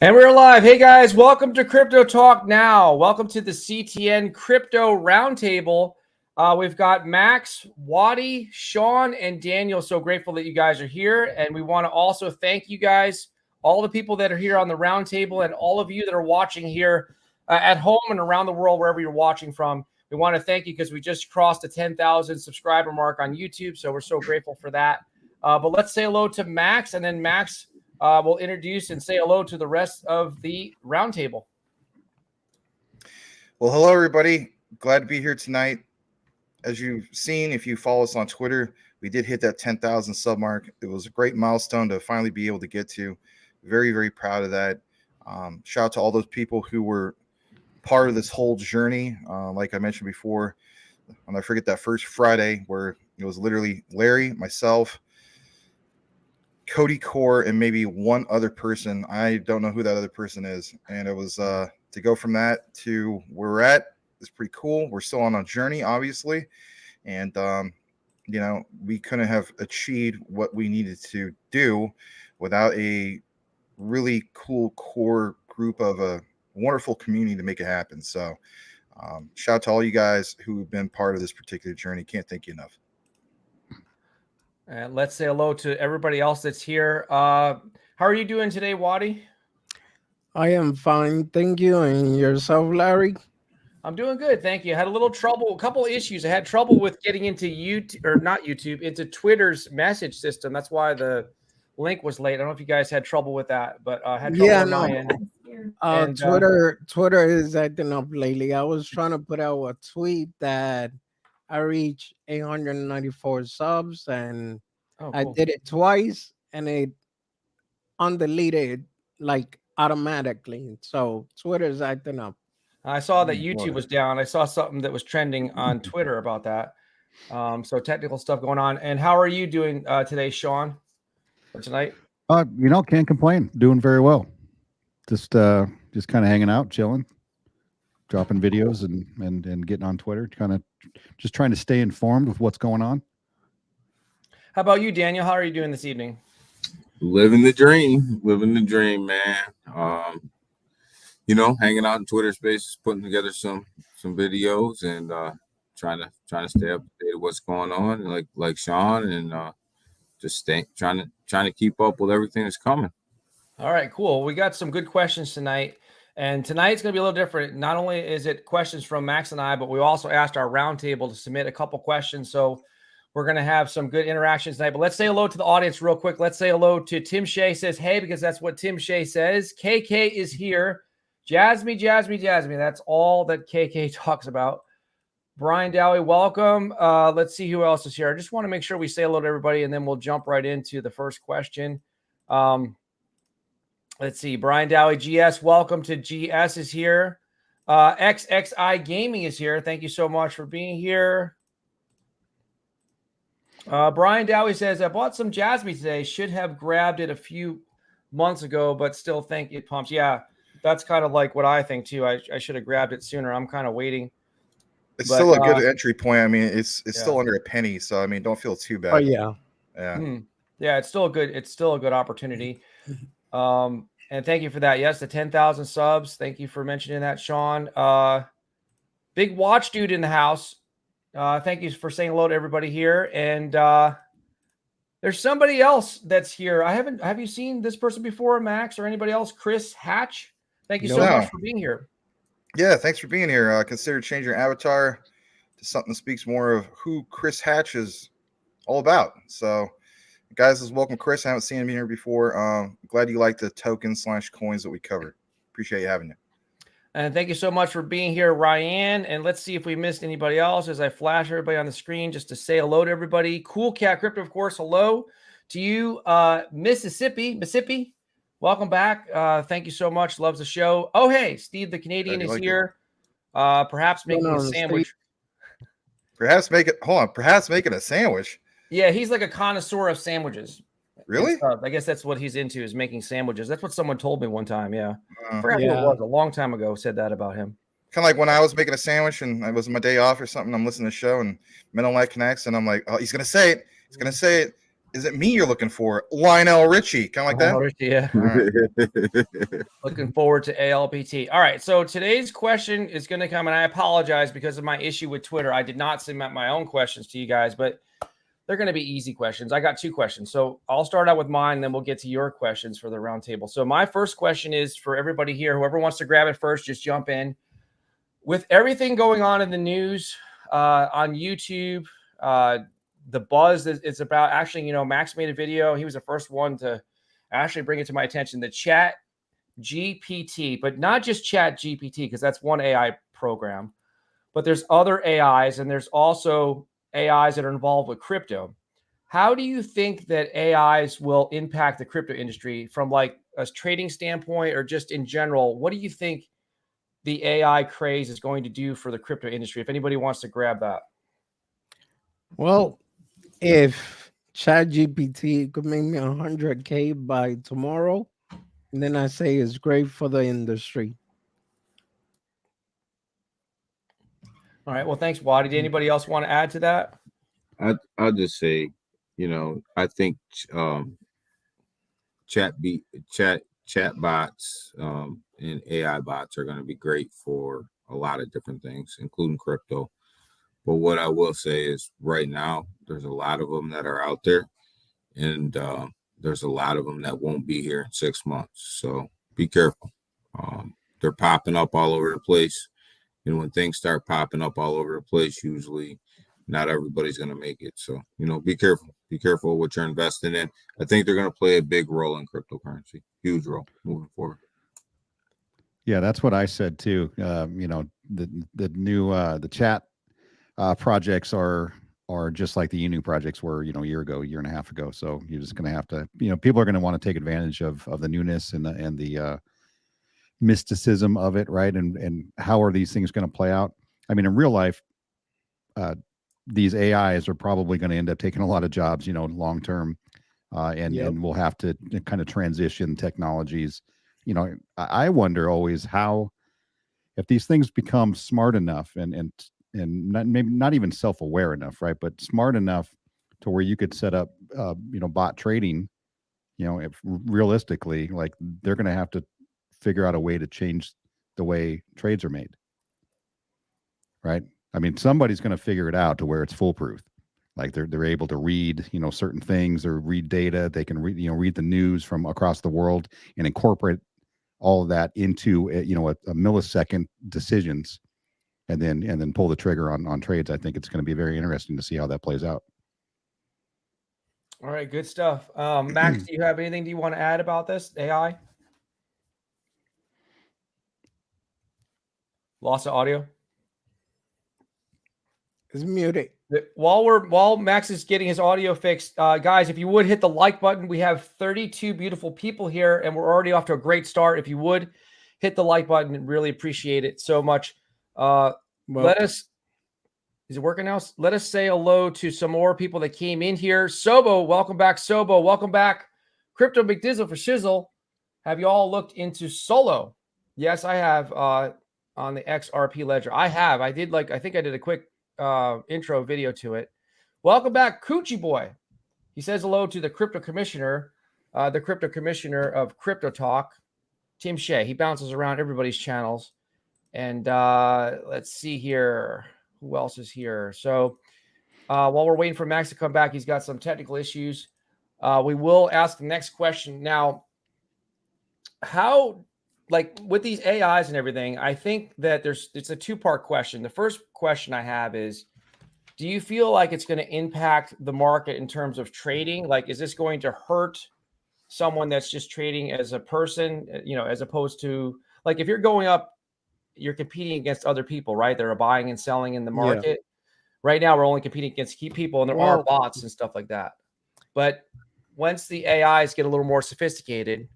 And we're live. Hey guys, welcome to Crypto Talk Now. Welcome to the CTN Crypto Roundtable. We've got Max, Waddy, Sean, and Daniel. So grateful that you guys are here. And we want to also thank you guys, all the people that are here on the roundtable, and all of you that are watching here at home and around the world, wherever you're watching from. We want to thank you because we just crossed the 10,000 subscriber mark on YouTube. So we're so grateful for that. But let's say hello to Max, and then Max we'll introduce and say hello to the rest of the roundtable. Well, hello, everybody. Glad to be here tonight. As you've seen, if you follow us on Twitter, we did hit that 10,000 sub mark. It was a great milestone to finally be able to get to. Very, very proud of that. Shout out to all those people who were part of this whole journey. Like I mentioned before, and I forget that first Friday where it was literally Larry, myself, Cody Core, and maybe one other person. I don't know who that other person is. And it was to go from that to where we're at is pretty cool. We're still on a journey, obviously. And, you know, we couldn't have achieved what we needed to do without a really cool core group of a wonderful community to make it happen. So shout out to all you guys who have been part of this particular journey. Can't thank you enough. And let's say hello to everybody else that's here. How are you doing today, Waddy? I am fine, thank you. And yourself, Larry? I'm doing good, thank you. I had a little trouble, a couple of issues. I had trouble with getting into YouTube, or not YouTube, into Twitter's message system. That's why the link was late. I don't know if you guys had trouble with that, but I had trouble on my end. Twitter is acting up lately. I was trying to put out a tweet that I reached 894 subs, and cool. I did it twice, and it undeleted like automatically. So Twitter is acting up. I saw that YouTube was down. I saw something that was trending on Twitter about that. So technical stuff going on. And how are you doing today, Sean, or tonight? You know, can't complain. Doing very well. Just kind of hanging out, chilling, dropping videos and getting on Twitter, kind of just trying to stay informed with what's going on. How about you, Daniel? How are you doing this evening? Living the dream, man. You know, hanging out in Twitter Spaces, putting together some videos, and trying to stay up to date with what's going on, like Sean, and just trying to keep up with everything that's coming. All right, cool. We got some good questions tonight. And tonight's going to be a little different. Not only is it questions from Max and I, but we also asked our roundtable to submit a couple questions. So we're going to have some good interactions tonight. But let's say hello to the audience real quick. Let's say hello to Tim Shea says, hey, because that's what Tim Shea says. KK is here. Jasmine. That's all that KK talks about. Brian Dowie, welcome. Let's see who else is here. I just want to make sure we say hello to everybody, and then we'll jump right into the first question. Let's see. Brian Dowie, GS, welcome to GS is here. XXI Gaming is here. Thank you so much for being here. Brian Dowie says, I bought some Jasmine today. Should have grabbed it a few months ago, but still think it pumps. Yeah, that's kind of like what I think too. I should have grabbed it sooner. I'm kind of waiting. It's still a good entry point. I mean, it's still under a penny. So, I mean, don't feel too bad. Oh, yeah. Yeah. Yeah, it's still a good opportunity. And thank you for that. Yes, the 10,000 subs. Thank you for mentioning that, Sean. Big watch dude in the house. Thank you for saying hello to everybody here. And there's somebody else that's here. Have you seen this person before, Max, or anybody else? Chris Hatch. Thank you so much for being here. Yeah, thanks for being here. Consider changing your avatar to something that speaks more of who Chris Hatch is all about. So, guys, let's welcome Chris. I haven't seen him here before. Glad you like the tokens/coins that we covered. Appreciate you having me. And thank you so much for being here, Ryan. And let's see if we missed anybody else as I flash everybody on the screen just to say hello to everybody. Cool Cat Crypto, of course. Hello to you, Mississippi. Welcome back. Thank you so much. Loves the show. Oh, hey, Steve the Canadian is here. Perhaps making a sandwich. Perhaps making a sandwich. Yeah, he's like a connoisseur of sandwiches. Really? I guess that's what he's into, is making sandwiches. That's what someone told me one time. Yeah. I forgot who it was. A long time ago said that about him. Kind of like when I was making a sandwich and it was my day off or something. I'm listening to the show and Mental Light connects and I'm like, oh, he's going to say it. He's going to say it. Is it me you're looking for? Lionel Richie, kind of like that. Yeah. All right. Looking forward to ALBT. All right. So today's question is going to come, and I apologize because of my issue with Twitter. I did not submit my own questions to you guys, but they're going to be easy questions. I got 2 questions. So I'll start out with mine, then we'll get to your questions for the roundtable. So my first question is for everybody here. Whoever wants to grab it first, just jump in. With everything going on in the news, on YouTube, the buzz that it's about, actually, Max made a video. He was the first one to actually bring it to my attention, the Chat GPT, but not just Chat GPT, because that's one AI program, but there's other AIs, and there's also AIs that are involved with crypto. How do you think that AIs will impact the crypto industry from like a trading standpoint, or just in general? What do you think the AI craze is going to do for the crypto industry? If anybody wants to grab that. Well, if ChatGPT could make me 100K by tomorrow, then I say it's great for the industry. All right. Well, thanks, Waddy. Did anybody else want to add to that? I'll just say, I think chat bots and AI bots are going to be great for a lot of different things, including crypto. But what I will say is right now, there's a lot of them that are out there, and there's a lot of them that won't be here in 6 months. So be careful. They're popping up all over the place. And when things start popping up all over the place, usually not everybody's going to make it. So, be careful. Be careful what you're investing in. I think they're going to play a big role in cryptocurrency, huge role moving forward. Yeah, that's what I said too. The new the chat projects are just like the UNU projects were, a year and a half ago. So you're just going to have to, people are going to want to take advantage of the newness and the mysticism of it, right? And how are these things going to play out? I mean, in real life, these AIs are probably going to end up taking a lot of jobs, long term, and we'll have to kind of transition technologies. I wonder always how, if these things become smart enough and maybe not even self-aware enough, right? But smart enough to where you could set up, bot trading, if realistically, like they're going to have to figure out a way to change the way trades are made, right? I mean, somebody's going to figure it out to where it's foolproof. Like they're able to read, certain things or read data. They can read the news from across the world and incorporate all of that into a millisecond decisions, and then pull the trigger on trades. I think it's going to be very interesting to see how that plays out. All right, good stuff. Max, do you have anything you want to add about this AI? Loss of audio. It's muted. While Max is getting his audio fixed, guys, if you would hit the like button, we have 32 beautiful people here, and we're already off to a great start. If you would hit the like button, and really appreciate it so much. Is it working now? Let us say hello to some more people that came in here. Sobo, welcome back. Sobo, welcome back. Crypto McDizzle for Shizzle. Have you all looked into Solo? Yes, I have. On the XRP ledger, I have. I think I did a quick intro video to it. Welcome back, Coochie Boy. He says hello to the crypto commissioner of Crypto Talk, Tim Shea. He bounces around everybody's channels. And let's see here. Who else is here? So while we're waiting for Max to come back, he's got some technical issues. We will ask the next question. Now, how, like with these AIs and everything, I think that it's a 2-part question. The first question I have is, do you feel like it's going to impact the market in terms of trading? Like, is this going to hurt someone that's just trading as a person, as opposed to, like, if you're going up, you're competing against other people, right? They're buying and selling in the market. Yeah. Right now, we're only competing against key people, and there are bots and stuff like that. But once the AIs get a little more sophisticated,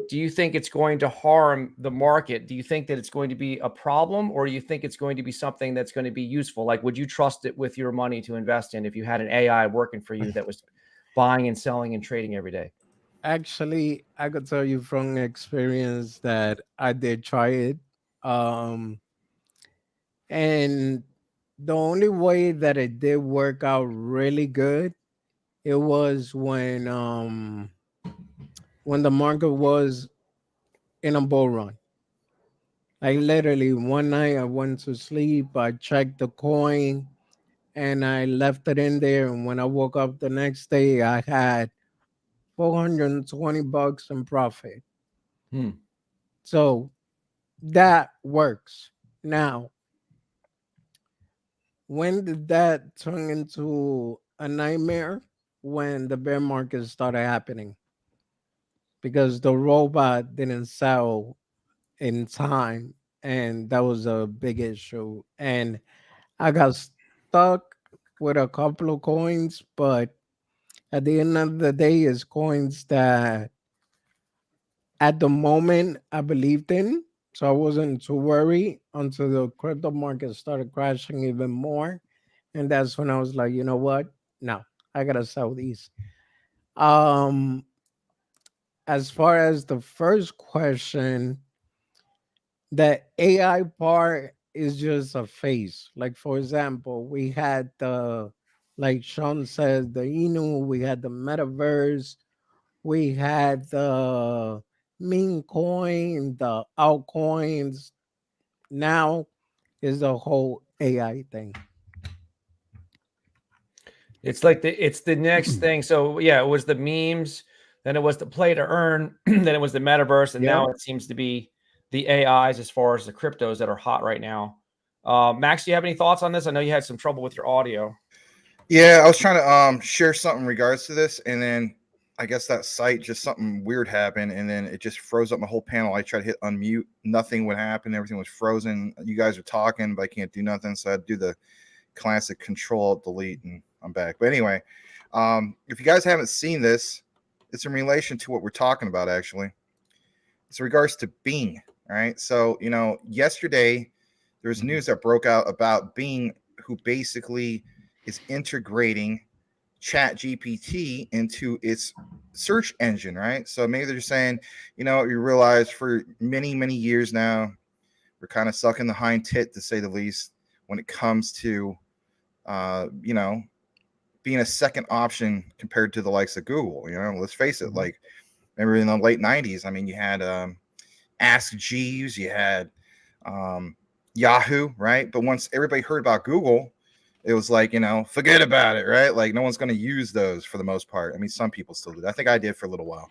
do you think it's going to harm the market? Do you think that it's going to be a problem, or do you think it's going to be something that's going to be useful? Like, would you trust it with your money to invest in if you had an AI working for you that was buying and selling and trading every day? Actually, I could tell you from experience that I did try it. And the only way that it did work out really good It was when the market was in a bull run. Like literally one night I went to sleep, I checked the coin and I left it in there. And when I woke up the next day, I had $420 in profit. So that works. Now, when did that turn into a nightmare? When the bear market started happening. Because the robot didn't sell in time. And that was a big issue. And I got stuck with a couple of coins, but at the end of the day, it's coins that at the moment I believed in. So I wasn't too worried until the crypto market started crashing even more. And that's when I was like, you know what? No, I gotta sell these. Um, as far as the first question, the AI part is just a phase. Like for example, we had the, like Sean says, the Inu, we had the metaverse, we had the meme coin, the altcoins. Now is the whole AI thing. It's like it's the next thing. So yeah, it was the memes, then it was the play to earn, then it was the metaverse, and now it seems to be the AIs as far as the cryptos that are hot right now. Max, do you have any thoughts on this? I know you had some trouble with your audio. Yeah, I was trying to share something in regards to this, and then I guess that site just something weird happened, and then it just froze up my whole panel. I tried to hit unmute, nothing would happen, everything was frozen. You guys are talking, but I can't do nothing, so I do the classic Control Delete, and I'm back. But anyway, if you guys haven't seen this, it's in relation to what we're talking about. Actually, it's in regards to Bing. All right, so yesterday there's news that broke out about Bing, who basically is integrating Chat GPT into its search engine, right? So maybe they're just saying, you realize for many, many years now, we're kind of sucking the hind tit, to say the least, when it comes to, being a second option compared to the likes of Google. Let's face it, like, remember in the late 90s, I mean, you had Ask Jeeves, you had Yahoo, right? But once everybody heard about Google, it was like, forget about it, right? Like no one's going to use those for the most part. I mean, some people still do. I think I did for a little while.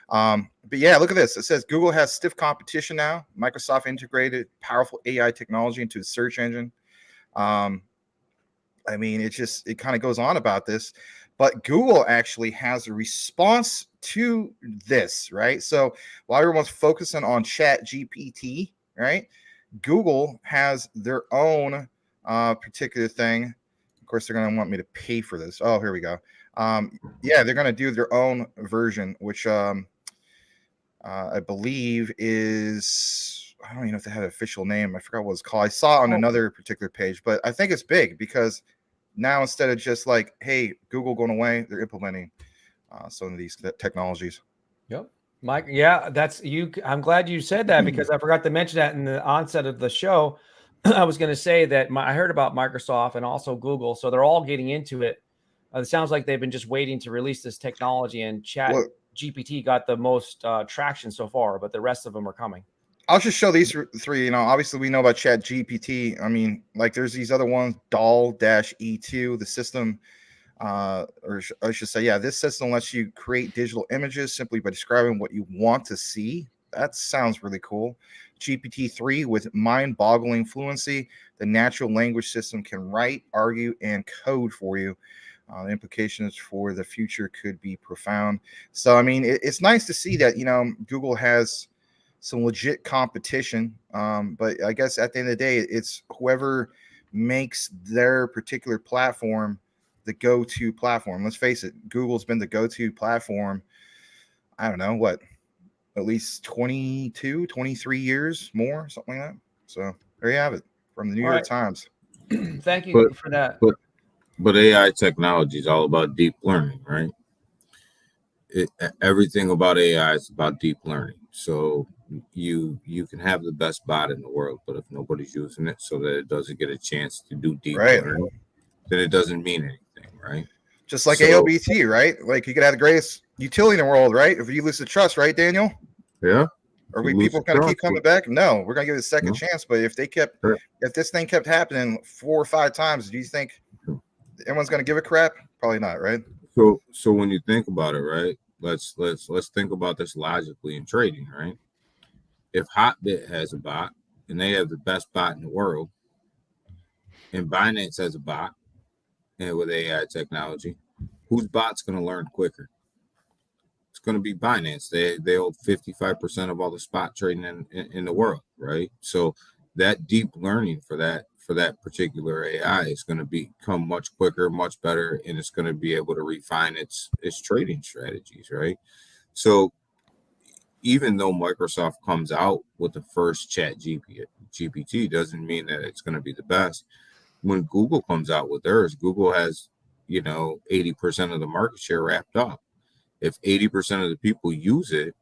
But yeah, look at this. It says Google has stiff competition now. Microsoft integrated powerful AI technology into its search engine. I mean, it kind of goes on about this, but Google actually has a response to this, right? So while everyone's focusing on Chat GPT, right, Google has their own particular thing. Of course, they're going to want me to pay for this. Oh, here we go. Yeah, they're going to do their own version, which I believe is, I don't even know if they had an official name. I forgot what it's called. I saw it on another particular page, but I think it's big because now instead of just like, hey, Google going away, they're implementing some of these technologies. Yep. Mike, yeah, that's you. I'm glad you said that because I forgot to mention that in the onset of the show. I was going to say that I heard about Microsoft and also Google, so they're all getting into it. It sounds like they've been just waiting to release this technology, and Chat GPT got the most traction so far, but the rest of them are coming. I'll just show these three. Obviously we know about Chat GPT. I mean, like there's these other ones, DAL-E2, the system, or I should say, yeah, this system lets you create digital images simply by describing what you want to see. That sounds really cool. GPT-3 with mind-boggling fluency, the natural language system can write, argue, and code for you. The implications for the future could be profound. So, I mean, it's nice to see that, Google has some legit competition. But I guess at the end of the day, it's whoever makes their particular platform the go-to platform. Let's face it, Google's been the go-to platform, I don't know, what, at least 22, 23 years more, something like that. So there you have it from the New York Times. Thank you for that. But AI technology is all about deep learning, right? Everything about AI is about deep learning. So you can have the best bot in the world, but if nobody's using it so that it doesn't get a chance to do deep learning, then it doesn't mean anything, right? Just like So- ALBT, right? Like you could have the greatest utility in the world, right? If you lose the trust, right, Daniel? Yeah. Are You we lose people the going to keep trust, coming but- back? No, we're going to give it a second No. chance. But if they kept, Correct. if this thing kept happening 4 or 5 times, do you think everyone's going to give a crap? Probably not, right? So when you think about it, right? Let's think about this logically in trading, right? If Hotbit has a bot and they have the best bot in the world, and Binance has a bot and with AI technology, whose bot's going to learn quicker? It's going to be Binance. They hold 55% of all the spot trading in the world, right? So that deep learning for that particular AI is going to become much quicker, much better, and it's going to be able to refine its trading strategies, right? So even though Microsoft comes out with the first chat GPT doesn't mean that it's going to be the best. When Google comes out with theirs, Google has 80% of the market share wrapped up. If 80% of the people use it,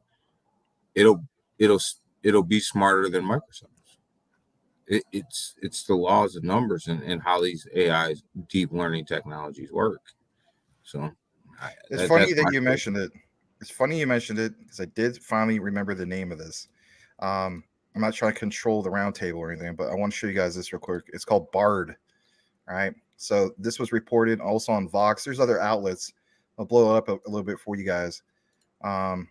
it'll be smarter than Microsoft. It's the laws of numbers and how these AI's deep learning technologies work. So It's funny that you mentioned it. It's funny you mentioned it because I did finally remember the name of this. I'm not trying to control the roundtable or anything, but I want to show you guys this real quick. It's called Bard. All right. So this was reported also on Vox. There's other outlets. I'll blow it up a little bit for you guys. But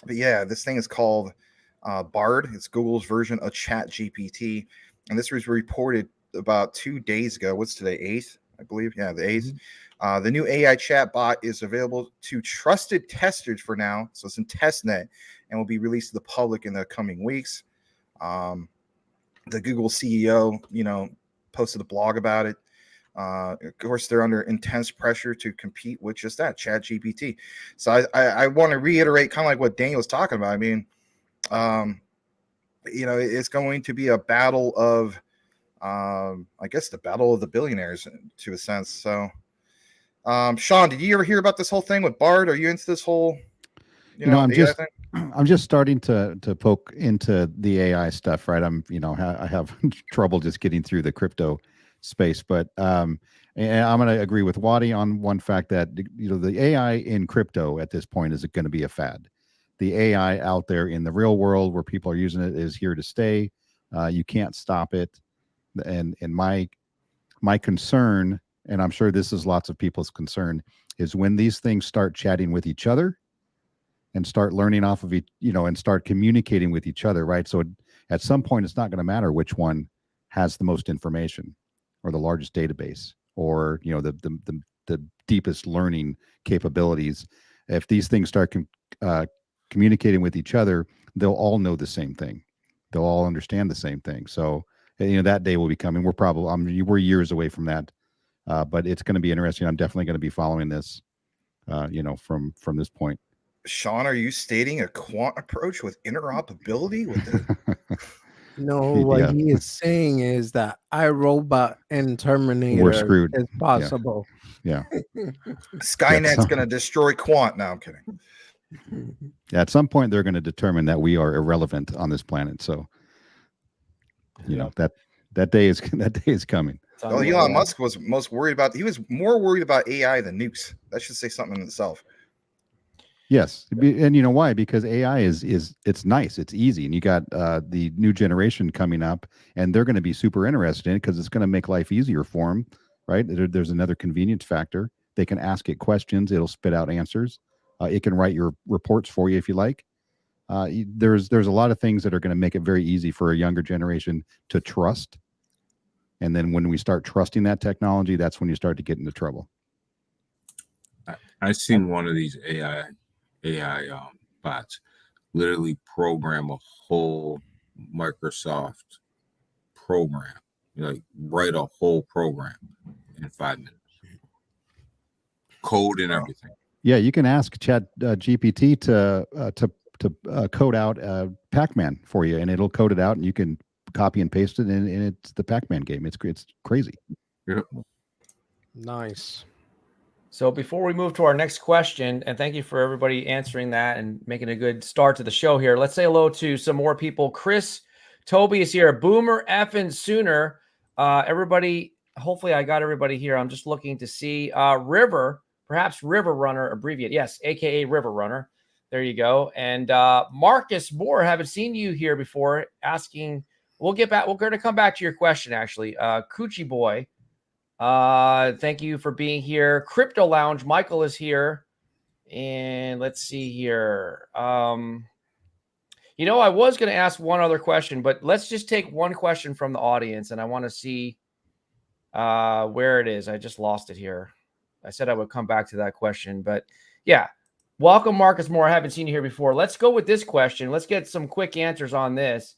yeah, this thing is called Bard. It's Google's version of Chat GPT. And this was reported about 2 days ago. What's today? 8th, I believe. Yeah, the 8th. The new AI chat bot is available to trusted testers for now. So it's in testnet and will be released to the public in the coming weeks. The Google CEO, posted a blog about it. Of course, they're under intense pressure to compete with just that Chat GPT. So I want to reiterate kind of like what Daniel was talking about. I mean, it's going to be a battle of, I guess, the battle of the billionaires to a sense. So, Sean, did you ever hear about this whole thing with Bard? Are you into this whole, I'm just starting to poke into the AI stuff, right? I have trouble just getting through the crypto space, but and I'm going to agree with Wadi on one fact that the AI in crypto at this point is going to be a fad. The AI out there in the real world where people are using it is here to stay. You can't stop it. And my concern, and I'm sure this is lots of people's concern, is when these things start chatting with each other and start learning off of each, and start communicating with each other, right? So at some point, it's not going to matter which one has the most information or the largest database or, the deepest learning capabilities. If these things start communicating with each other, they'll all know the same thing. They'll all understand the same thing. So, that day will be coming. We're years away from that. But it's going to be interesting. I'm definitely going to be following this, from this point. Sean, are you stating a quant approach with interoperability with the? No, what he is saying is that iRobot and Terminator We're screwed. is possible. Yeah. Skynet's going to destroy quant. No, I'm kidding. Yeah, at some point they're going to determine that we are irrelevant on this planet. So, that day is coming. Well, Elon Musk was most worried about. He was more worried about AI than nukes. That should say something in itself. Yes, and you know why? Because AI is it's nice, it's easy, and you got the new generation coming up, and they're going to be super interested in it because it's going to make life easier for them, right? There's another convenience factor. They can ask it questions; it'll spit out answers. It can write your reports for you if you like. There's a lot of things that are going to make it very easy for a younger generation to trust. And then when we start trusting that technology, that's when you start to get into trouble. I've seen one of these AI bots literally program a whole Microsoft program, write a whole program in 5 minutes, code and everything. Yeah, you can ask Chat GPT to code out Pac-Man for you, and it'll code it out, and you can copy and paste it, and it's the Pac-Man game. It's crazy. Yep. Nice. So before we move to our next question, and thank you for everybody answering that and making a good start to the show here. Let's say hello to some more people. Chris Toby is here. Boomer effing Sooner. Everybody, hopefully I got everybody here. I'm just looking to see. River perhaps River Runner abbreviate. Yes, aka River Runner. There you go. And Marcus Moore, haven't seen you here before, asking. We'll get back. We're going to come back to your question, actually. Coochie Boy, thank you for being here. Crypto Lounge, Michael is here. And let's see here. You know, I was going to ask one other question, but let's just take one question from the audience, and I want to see where it is. I just lost it here. I said I would come back to that question, but yeah. Welcome, Marcus Moore. I haven't seen you here before. Let's go with this question. Let's get some quick answers on this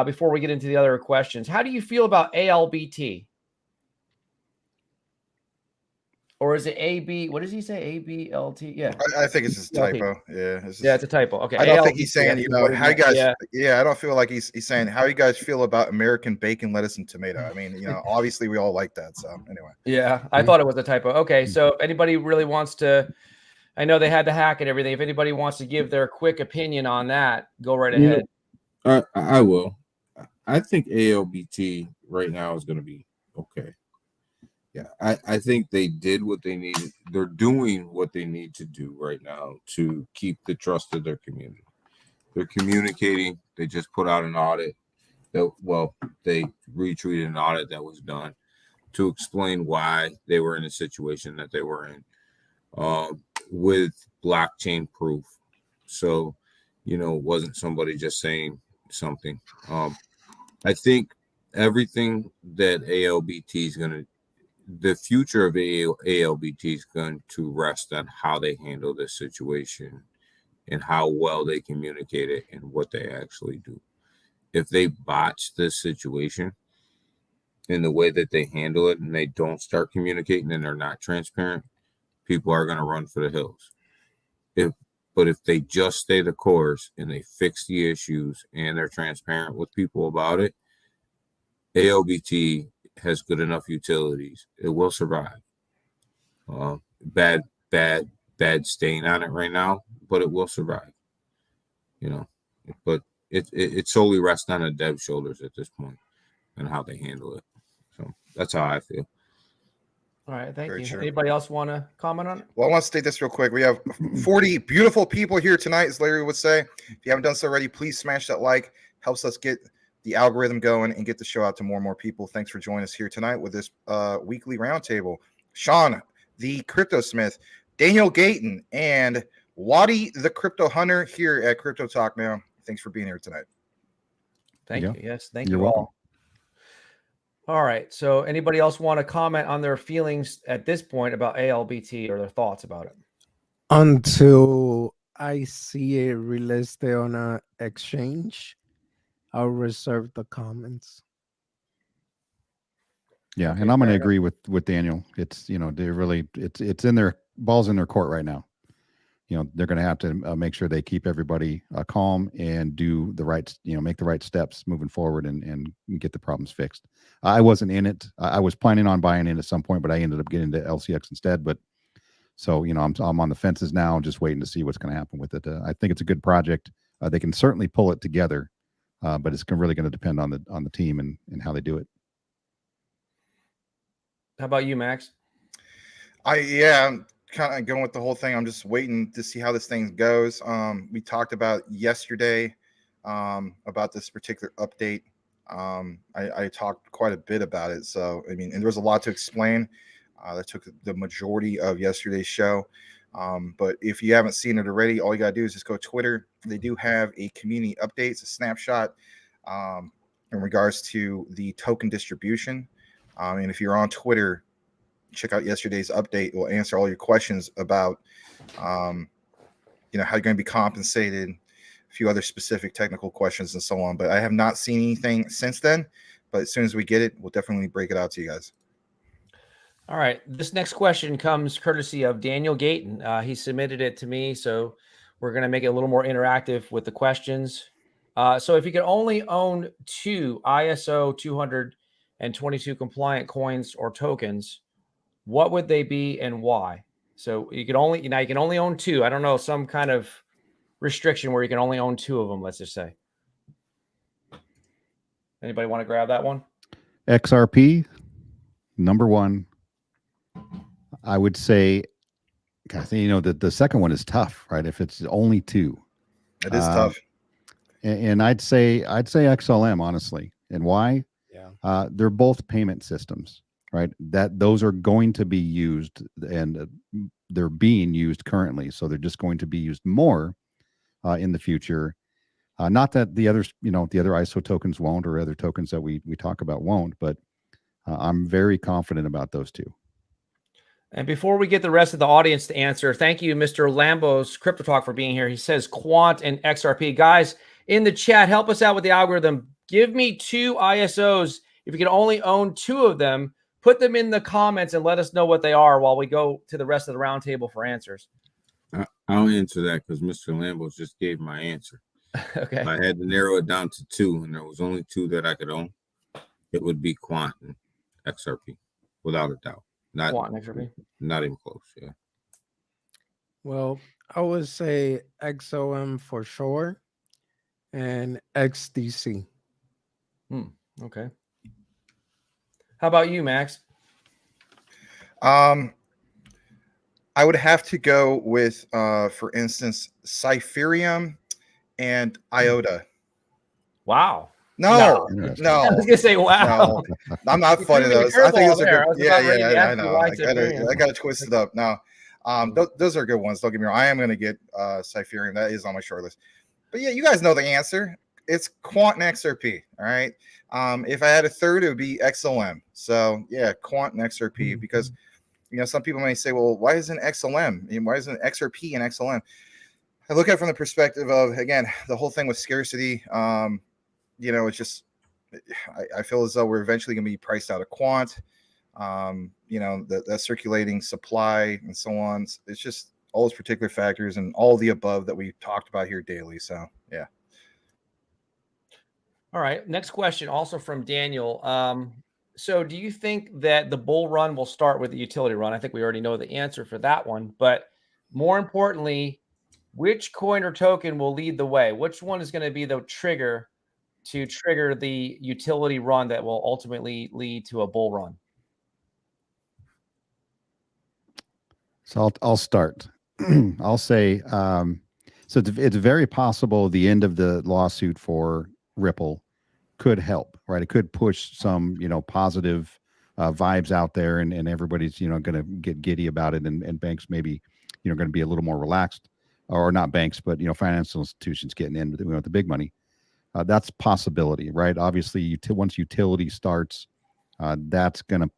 before we get into the other questions. How do you feel about ALBT? Or is it AB? What does he say? ABLT? Yeah. I think it's just a typo. Yeah. It's a typo. Okay. I don't ALBT, think he's saying, you know, how you guys, I don't feel like he's saying how you guys feel about American bacon, lettuce, and tomato. I mean, you know, obviously we all like that. So anyway. Yeah, I thought it was a typo. Okay. So if anybody really wants to, I know they had the hack and everything. If anybody wants to give their quick opinion on that, go right ahead. I will. I think ALBT right now is going to be okay. Yeah, I think they did what they needed. They're doing what they need to do right now to keep the trust of their community. They're communicating. They just put out an audit. They retweeted an audit that was done to explain why they were in the situation that they were in with blockchain proof. So, you know, it wasn't somebody just saying something. I think everything that ALBT is going to, the future of ALBT is going to rest on how they handle this situation and how well they communicate it and what they actually do. If they botch this situation in the way that they handle it and they don't start communicating and they're not transparent, people are going to run for the hills. But if they just stay the course and they fix the issues and they're transparent with people about it, ALBT has good enough utilities. It will survive. Bad stain on it right now, but it will survive. You know, but it solely rests on the dev's shoulders at this point and how they handle it. So that's how I feel. All right, thank Very you. true. Anybody else want to comment on it? Well, I want to state this real quick. We have 40 beautiful people here tonight, as Larry would say. If you haven't done so already, please smash that like. Helps us get the algorithm going and get the show out to more and more people. Thanks for joining us here tonight with this weekly roundtable. Sean, the Crypto Smith, Daniel Gayton, and Waddy, the Crypto Hunter, here at Crypto Talk Now. Thanks for being here tonight. Thank you. Yes, thank You're you welcome. all. All right. So anybody else want to comment on their feelings at this point about ALBT or their thoughts about it? Until I see it relisted on an exchange, I'll reserve the comments. Yeah, Okay, and I'm going to fair agree with Daniel. It's, you know, they're really, it's in their balls in their court right now. You know, they're going to have to make sure they keep everybody calm and do the right, you know, make the right steps moving forward and get the problems fixed. I wasn't in it. I was planning on buying in at some point, but I ended up getting to LCX instead. But so, you know, I'm on the fences now, just waiting to see what's going to happen with it. I think it's a good project. They can certainly pull it together, but it's really going to depend on the team and how they do it. How about you, Max? I'm kind of going with the whole thing. I'm just waiting to see how this thing goes. We talked about yesterday about this particular update. I talked quite a bit about it. So, I mean, and there was a lot to explain. That took the majority of yesterday's show. But if you haven't seen it already, all you got to do is just go to Twitter. They do have a community update. It's a snapshot in regards to the token distribution. And if you're on Twitter, check out yesterday's update. It will answer all your questions about, you know, how you're going to be compensated, a few other specific technical questions and so on. But I have not seen anything since then. But as soon as we get it, we'll definitely break it out to you guys. All right. This next question comes courtesy of Daniel Gayton. He submitted it to me, so we're going to make it a little more interactive with the questions. So if you could only own 2 ISO 222 compliant coins or tokens, what would they be and why? So you can only own 2. I don't know, some kind of restriction where you can only own 2 of them, let's just say. Anybody want to grab that one? XRP, number 1. I would say I think, you know, the second one is tough, right? If it's only two, It is tough. and I'd say XLM, honestly. And why? Yeah. They're both payment systems, right? That those are going to be used, and they're being used currently. So they're just going to be used more in the future. Not that the others, you know, the other ISO tokens won't, or other tokens that we talk about won't, but I'm very confident about those two. And before we get the rest of the audience to answer, thank you, Mr. Lambo's Crypto Talk, for being here. He says Quant and XRP. Guys, in the chat, help us out with the algorithm. Give me 2 ISOs. If you can only own 2 of them, put them in the comments and let us know what they are while we go to the rest of the roundtable for answers. I'll answer that because Mr. Lambo just gave my answer. Okay. If I had to narrow it down to 2, and there was only 2 that I could own, it would be Quant and XRP, without a doubt. Not Quant and XRP. Not even close. Yeah. Well, I would say XOM for sure and XDC. Okay. How about you, Max? I would have to go with, for instance, Cypherium and IOTA. Wow. No. I was gonna say wow. No, I'm not funny those. I think those are good. Yeah, I know. I gotta twist it up now. Those are good ones. Don't get me wrong. I am gonna get Cypherium. That is on my short list. But yeah, you guys know the answer. It's Quant and XRP. All right. If I had a third, it would be XLM. So yeah, Quant and XRP, because you know, some people may say, well, why isn't XLM? And why isn't XRP and XLM? I look at it from the perspective of, again, the whole thing with scarcity. You know, it's just, I feel as though we're eventually going to be priced out of Quant. You know, the circulating supply and so on. It's just all those particular factors and all the above that we talked about here daily. So, yeah. All right. Next question, also from Daniel. So do you think that the bull run will start with the utility run? I think we already know the answer for that one. But more importantly, which coin or token will lead the way? Which one is going to be the trigger to trigger the utility run that will ultimately lead to a bull run? So I'll start. I'll say, so it's very possible the end of the lawsuit for Ripple could help, right? It could push some, you know, positive vibes out there, and everybody's, you know, going to get giddy about it, and banks maybe, you know, going to be a little more relaxed, or not banks, but, you know, financial institutions getting in with, you know, the big money. That's possibility, right? Obviously, once utility starts, that's going to,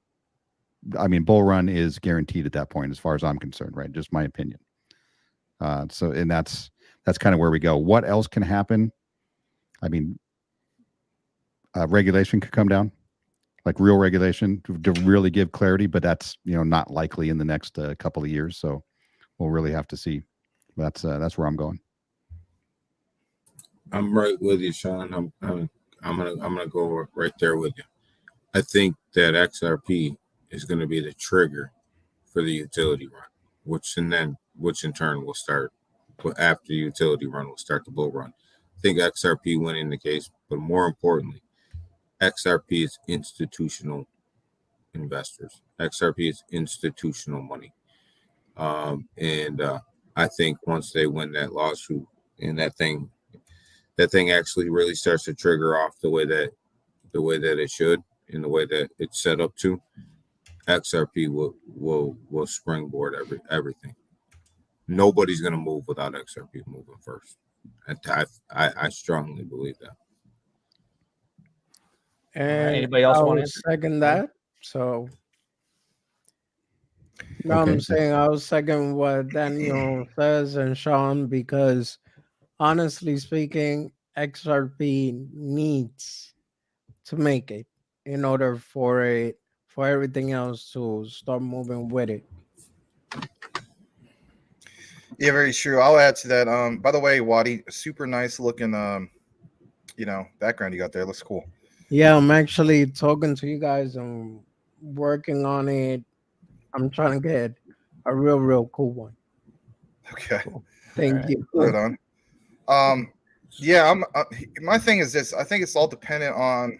I mean, bull run is guaranteed at that point, as far as I'm concerned, right? Just my opinion. So, and that's kind of where we go. What else can happen? I mean, regulation could come down, like real regulation to really give clarity, but that's, you know, not likely in the next couple of years. So we'll really have to see. That's where I'm going. I'm right with you, Sean. I'm gonna go right there with you. I think that XRP is going to be the trigger for the utility run, which in turn will start, after the utility run will start the bull run. I think XRP winning the case, but more importantly, XRP is institutional investors. XRP is institutional money, and I think once they win that lawsuit and that thing actually really starts to trigger off the way that it should, in the way that it's set up to, XRP will springboard everything. Nobody's going to move without XRP moving first. I strongly believe that. And anybody else I want to would answer? second that. So no, Okay. I'm saying I was second what Daniel says and Sean, because honestly speaking, XRP needs to make it in order for everything else to start moving with it. Yeah, very true. I'll add to that. By the way, Wadi, super nice looking, you know, background you got there. Looks cool. Yeah, I'm actually talking to you guys and working on it. I'm trying to get a real cool one. Okay. Thank you. Right on. Yeah, my thing is this. I think it's all dependent on,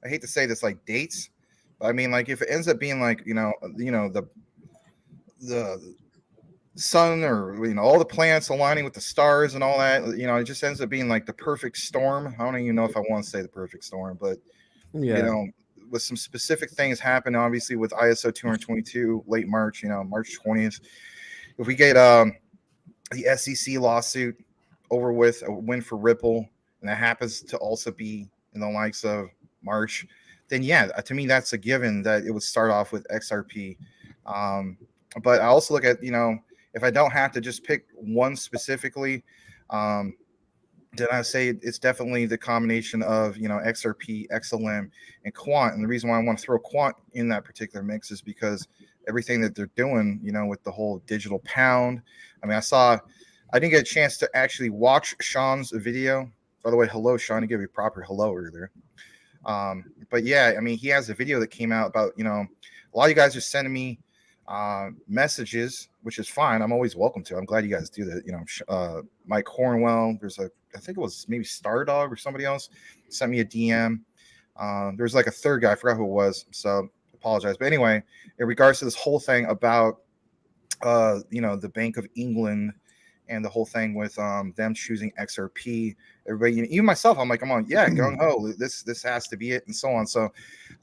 I hate to say this, like dates, but I mean, like if it ends up being like, you know, the sun, or all the planets aligning with the stars and all that. It just ends up being like the perfect storm. I don't even know if I want to say the perfect storm, but Yeah. with some specific things happen, obviously with ISO 222 late March, March 20th. If we get the SEC lawsuit over with, a win for Ripple, and that happens to also be in the likes of March, then yeah, to me that's a given that it would start off with XRP. But I also look at, if I don't have to just pick one specifically, then I say it's definitely the combination of XRP, XLM, and Quant. And the reason why I want to throw Quant in that particular mix is because everything that they're doing, with the whole digital pound. I mean, I didn't get a chance to actually watch Sean's video. By the way, hello, Sean. To give you a proper hello earlier. But yeah, I mean, he has a video that came out about, a lot of you guys are sending me messages, which is fine. I'm always welcome to. I'm glad you guys do that. Mike Cornwell, I think it was maybe Stardog or somebody else sent me a DM. There's like a third guy, I forgot who it was, so apologize. But anyway, in regards to this whole thing about the Bank of England and the whole thing with them choosing XRP, everybody, even myself, I'm like, come on, yeah, gung ho, this has to be it, and so on. So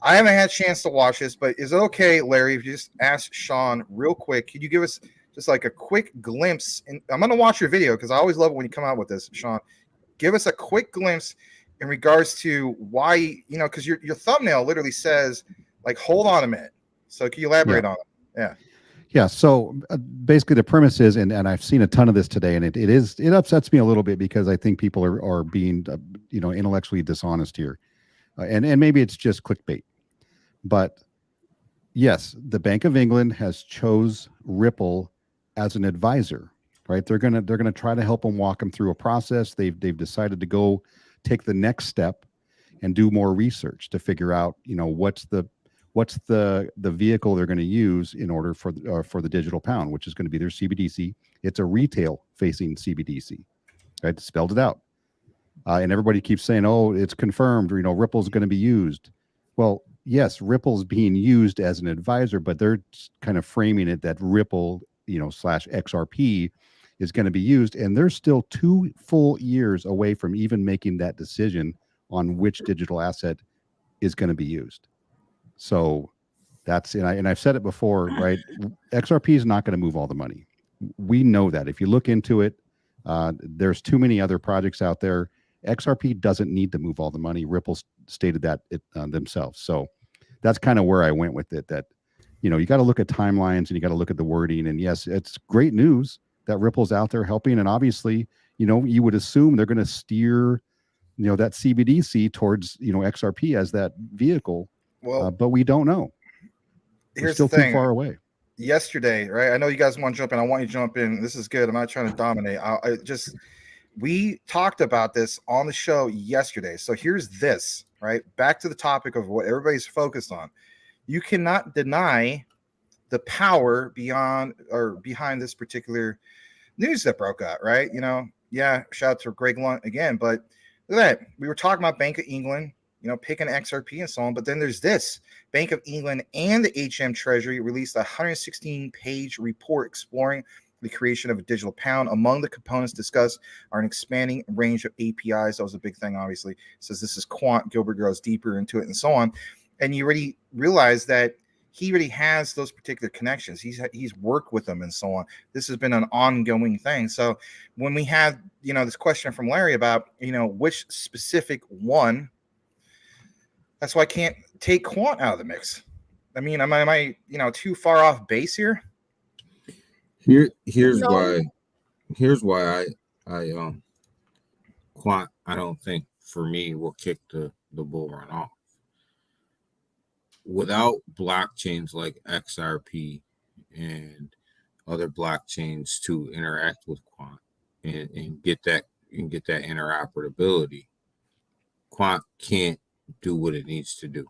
I haven't had a chance to watch this, but is it okay, Larry, if you just ask Sean real quick, could you give us just like a quick glimpse? And I'm gonna watch your video because I always love it when you come out with this, Sean. Give us a quick glimpse in regards to why, because your thumbnail literally says, like, hold on a minute. So can you elaborate on it? Yeah. Yeah. So basically the premise is, and I've seen a ton of this today, and it upsets me a little bit because I think people are being, intellectually dishonest here. And maybe it's just clickbait, but yes, the Bank of England has chose Ripple as an advisor, right? They're going to try to help them, walk them through a process. They've decided to go take the next step and do more research to figure out, what's the vehicle they're going to use in order for the digital pound, which is going to be their CBDC. It's a retail facing CBDC, right? Spelled it out. And everybody keeps saying, oh, it's confirmed, or, Ripple's going to be used. Well, yes, Ripple's being used as an advisor, but they're kind of framing it that Ripple, / XRP is going to be used. And they're still 2 full years away from even making that decision on which digital asset is going to be used. So that's, and I've said it before, right? XRP is not going to move all the money. We know that. If you look into it, there's too many other projects out there. XRP doesn't need to move all the money. Ripple stated that themselves. So that's kind of where I went with it, that, you got to look at timelines and you got to look at the wording. And yes, it's great news that Ripple's out there helping. And obviously, you would assume they're going to steer, that CBDC towards, XRP as that vehicle. Well, but we don't know. Here's still the thing. Too far away. Yesterday, right? I know you guys want to jump in. I want you to jump in. This is good. I'm not trying to dominate. We talked about this on the show yesterday. So here's this, right? Back to the topic of what everybody's focused on. You cannot deny the power behind this particular news that broke out, right? Yeah, shout out to Greg LUNC again. But look at that. We were talking about Bank of England, picking XRP and so on. But then there's this. Bank of England and the HM Treasury released a 116-page report exploring the creation of a digital pound. Among the components discussed are an expanding range of APIs. That was a big thing, obviously. It says this is quant. Gilbert goes deeper into it and so on. And you already realize that he already has those particular connections. He's worked with them and so on. This has been an ongoing thing. So when we have, this question from Larry about, which specific one, that's why I can't take quant out of the mix. I mean, am I too far off base here? Here's why I quant, I don't think for me will kick the bull run off. Without blockchains like XRP and other blockchains to interact with quant and get that interoperability, quant can't do what it needs to do.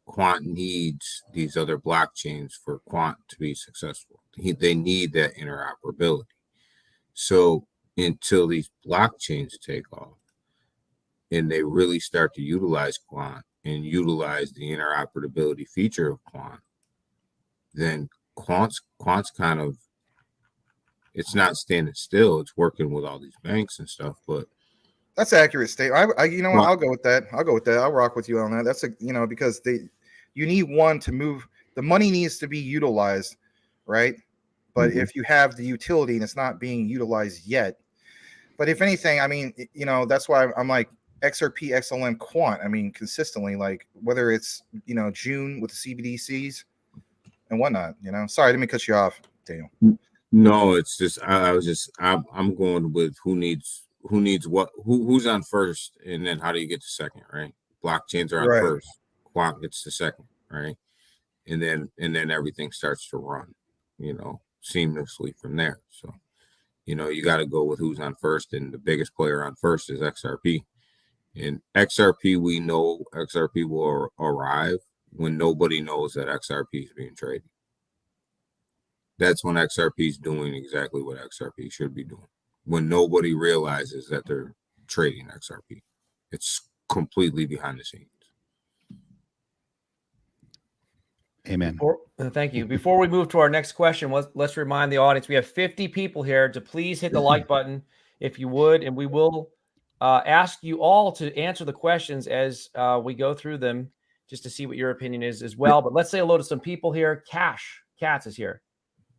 Quant needs these other blockchains for quant to be successful. They need that interoperability. So until these blockchains take off and they really start to utilize quant and utilize the interoperability feature of quant, then quant's kind of It's not standing still. It's working with all these banks and stuff. But that's an accurate statement. You know what? Well- I'll go with that. I'll rock with you on that. That's because you need one to move. The money needs to be utilized, right? But Mhm. if you have the utility and it's not being utilized yet, but if anything, I mean, that's why I'm like XRP, XLM quant. I mean, consistently, like whether it's June with the CBDCs and whatnot. Sorry, I didn't mean to cut you off, Daniel. No, it's just I'm going with who needs what, who's on first, and then how do you get to second, right? Blockchains are on Right. first, quant gets to second, right? And then everything starts to run, seamlessly from there. So, you got to go with who's on first, and the biggest player on first is XRP. And XRP, we know XRP will arrive when nobody knows that XRP is being traded. That's when XRP is doing exactly what XRP should be doing. When nobody realizes that they're trading XRP, it's completely behind the scenes. Amen. Thank you. Before we move to our next question, let's remind the audience we have 50 people here to please hit the like button if you would, and we will ask you all to answer the questions as we go through them, just to see what your opinion is as well. But let's say hello to some people here. Katz is here.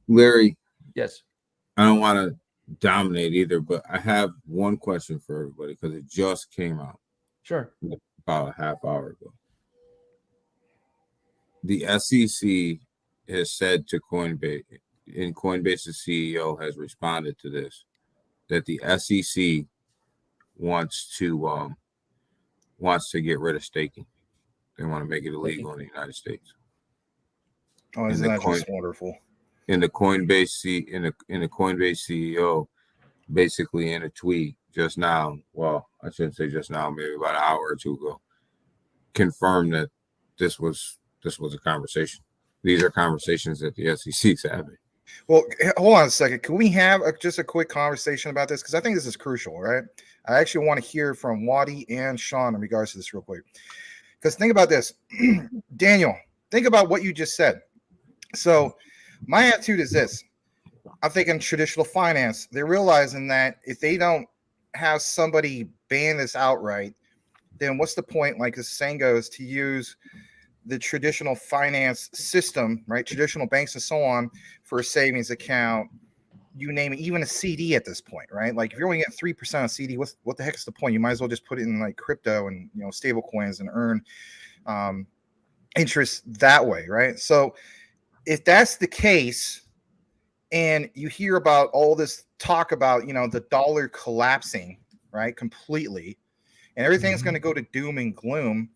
Larry, Yes. I don't want to dominate either, but I have one question for everybody because it just came out Sure. about a half hour ago. The SEC has said to Coinbase, and Coinbase's CEO has responded to this, that the SEC wants to get rid of staking. They want to make it illegal in the United States. Oh, isn't that just wonderful? In the Coinbase CEO, basically in a tweet just now, well, I shouldn't say just now, maybe about an hour or two ago, confirmed that this was a conversation. These are conversations that the SEC is having. Well, hold on a second. Can we have just a quick conversation about this? Because I think this is crucial, right? I actually want to hear from Waddy and Sean in regards to this real quick. Because think about this. Daniel, think about what you just said. So my attitude is this. I'm thinking traditional finance. They're realizing that if they don't have somebody ban this outright, then what's the point, like the saying goes, to use the traditional finance system, right? Traditional banks and so on for a savings account, you name it, even a CD at this point, right? Like if you're only getting 3% on CD, what the heck is the point? You might as well just put it in like crypto and stable coins and earn interest that way, right? So if that's the case, and you hear about all this talk about the dollar collapsing, right, completely, and everything's going to go to doom and gloom,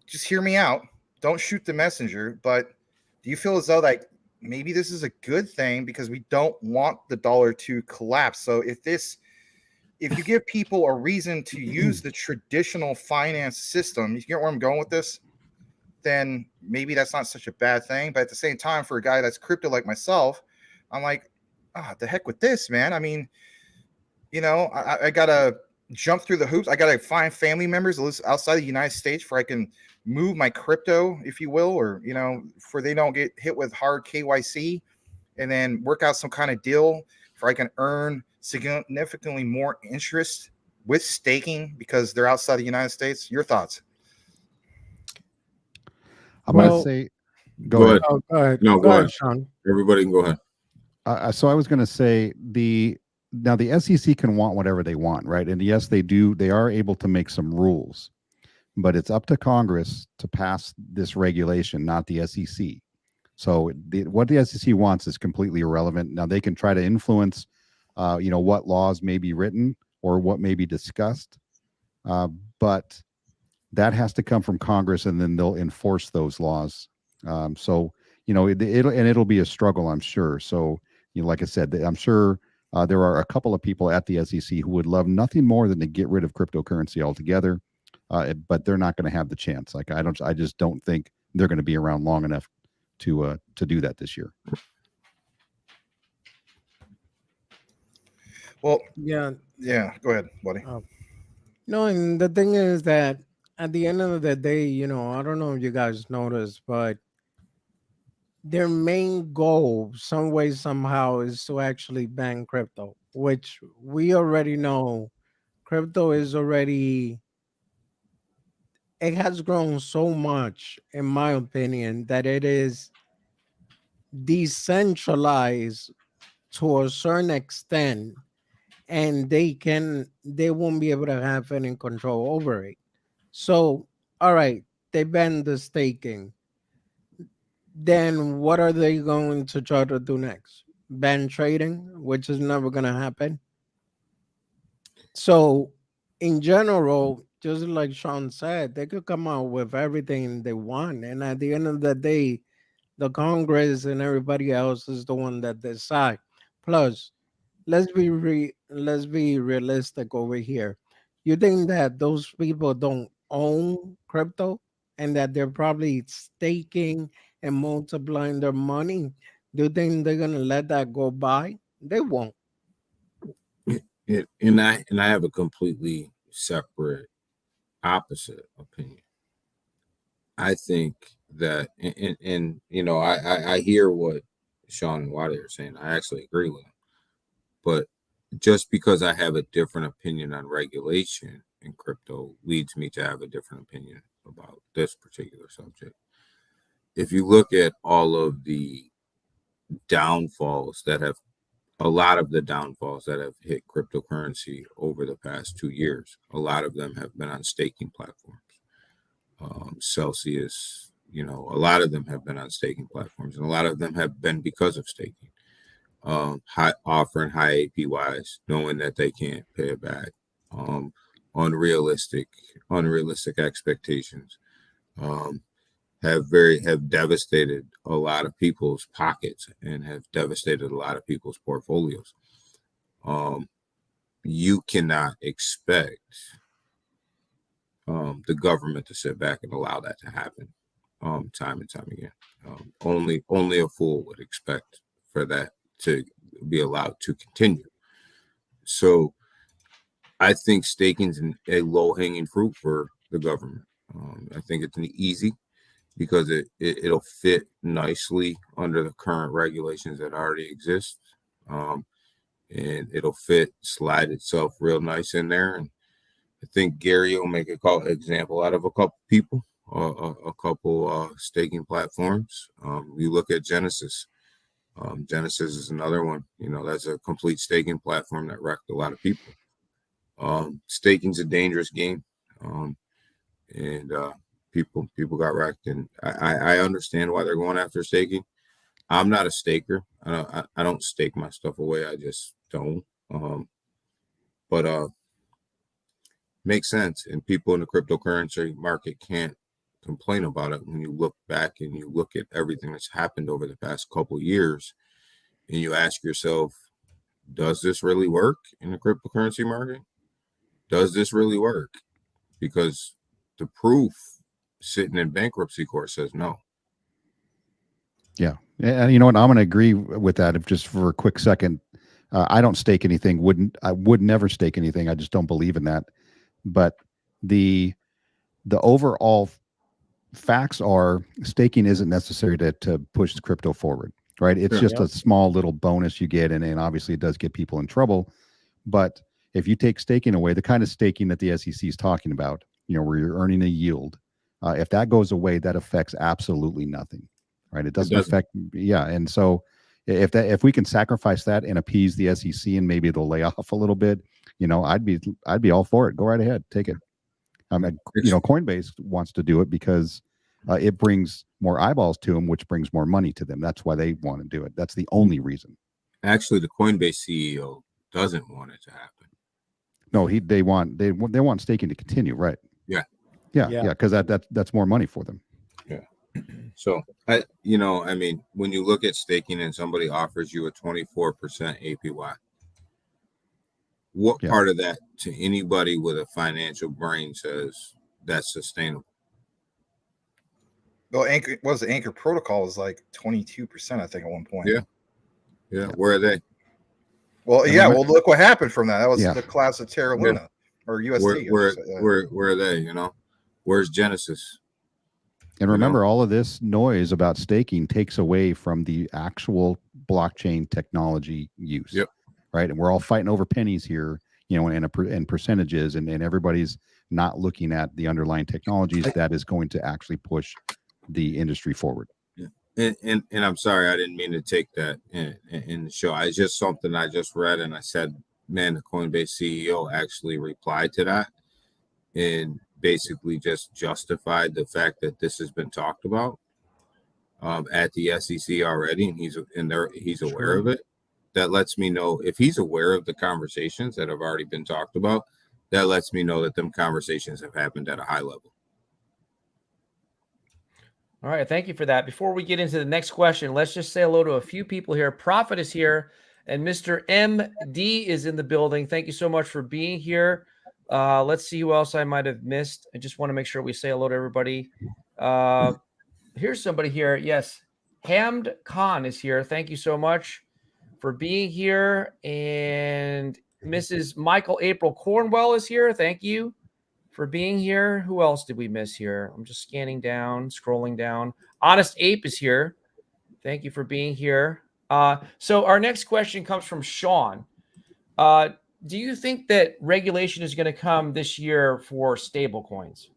just hear me out. Don't shoot the messenger. But do you feel as though like maybe this is a good thing because we don't want the dollar to collapse? So if you give people a reason to use the traditional finance system, you get where I'm going with this, then maybe that's not such a bad thing. But at the same time, for a guy that's crypto like myself, I'm like, the heck with this, man. I mean, I gotta jump through the hoops. I gotta find family members outside the United States where I can move my crypto, if you will, or for they don't get hit with hard KYC, and then work out some kind of deal where I can earn significantly more interest with staking because they're outside the United States. Your thoughts? I'm going to say, go ahead. Oh, go ahead. No, go ahead, Sean. Everybody can go ahead. So I was going to say the SEC can want whatever they want, right? And yes, they do. They are able to make some rules, but it's up to Congress to pass this regulation, not the SEC. So what the SEC wants is completely irrelevant. Now they can try to influence, what laws may be written or what may be discussed, but that has to come from Congress, and then they'll enforce those laws. So it'll be a struggle, I'm sure. So like I said, I'm sure there are a couple of people at the SEC who would love nothing more than to get rid of cryptocurrency altogether, but they're not going to have the chance. Like I just don't think they're going to be around long enough to do that this year. Well, Yeah. Go ahead, buddy. No, and the thing is that at the end of the day, I don't know if you guys noticed, but their main goal, some way, somehow, is to actually ban crypto, which we already know crypto is already, it has grown so much, in my opinion, that it is decentralized to a certain extent, and they won't be able to have any control over it. So, all right, they banned the staking. Then what are they going to try to do next? Ban trading, which is never going to happen. So, in general, just like Sean said, they could come out with everything they want. And at the end of the day, the Congress and everybody else is the one that decide. Plus, let's be realistic over here. You think that those people don't own crypto and that they're probably staking and multiplying their money? Do you think they're gonna let that go by? They won't. And I have a completely separate opposite opinion. I think that, and I hear what Sean and Wadi are saying. I actually agree with them. But just because I have a different opinion on regulation in crypto leads me to have a different opinion about this particular subject. If you look at all of the downfalls that have, a lot of the downfalls that have hit cryptocurrency over the past 2 years, a lot of them have been on staking platforms. Celsius, a lot of them have been on staking platforms, and a lot of them have been because of staking. Offering high APYs, knowing that they can't pay it back, unrealistic expectations, have devastated a lot of people's pockets and have devastated a lot of people's portfolios. You cannot expect the government to sit back and allow that to happen time and time again. Only a fool would expect for that to be allowed to continue. So I think staking is a low-hanging fruit for the government. I think it's an easy, because it'll fit nicely under the current regulations that already exist, and it'll slide itself real nice in there. And I think Gary will make example out of a couple people, a couple staking platforms. You look at Genesis. Genesis is another one. That's a complete staking platform that wrecked a lot of people. Staking's a dangerous game, and people got wrecked. And I understand why they're going after staking. I'm not a staker. I don't stake my stuff away. I just don't. But makes sense. And people in the cryptocurrency market can't complain about it when you look back and you look at everything that's happened over the past couple of years, and you ask yourself, does this really work in the cryptocurrency market? Does this really work? Because the proof sitting in bankruptcy court says no. Yeah. And you know what? I'm going to agree with that. If just for a quick second, I don't stake anything. I would never stake anything. I just don't believe in that. But the overall facts are staking isn't necessary to push the crypto forward, right? It's just a small little bonus you get, and obviously it does get people in trouble. But if you take staking away, the kind of staking that the SEC is talking about, where you're earning a yield, if that goes away, that affects absolutely nothing, right? It doesn't affect, And so if we can sacrifice that and appease the SEC, and maybe they'll lay off a little bit, I'd be all for it. Go right ahead, take it. Coinbase wants to do it because it brings more eyeballs to them, which brings more money to them. That's why they want to do it. That's the only reason. Actually, the Coinbase CEO doesn't want it to happen. No, they want staking to continue, right? Yeah, because that's more money for them. Yeah. So when you look at staking and somebody offers you a 24% APY, what part of that to anybody with a financial brain says that's sustainable? Well, Anchor Protocol is like 22%, I think, at one point. Yeah. Where are they? Well, well, look what happened from that. That was the class of Terra Luna or USD. Where are they? Where's Genesis? And remember, all of this noise about staking takes away from the actual blockchain technology use. Yep. Right. And we're all fighting over pennies here, and percentages, and everybody's not looking at the underlying technologies that is going to actually push the industry forward. Yeah. And I'm sorry, I didn't mean to take that in the show. It's just something I just read, and I said, man, the Coinbase CEO actually replied to that and basically just justified the fact that this has been talked about at the SEC already, and he's aware of it. That lets me know, if he's aware of the conversations that have already been talked about, that lets me know that them conversations have happened at a high level. All right, thank you for that. Before we get into the next question, let's just say hello to a few people here. Prophet is here, and Mr. MD is in the building. Thank you so much for being here. Let's see who else I might have missed. I just want to make sure we say hello to everybody. Here's somebody here. Yes, Hamd Khan is here. Thank you so much for being here. And Mrs. Michael April Cornwell is here. Thank you for being here. Who else did we miss here? I'm just scanning down, scrolling down. Honest Ape is here. Thank you for being here. So our next question comes from Sean. Do you think that regulation is going to come this year for stablecoins?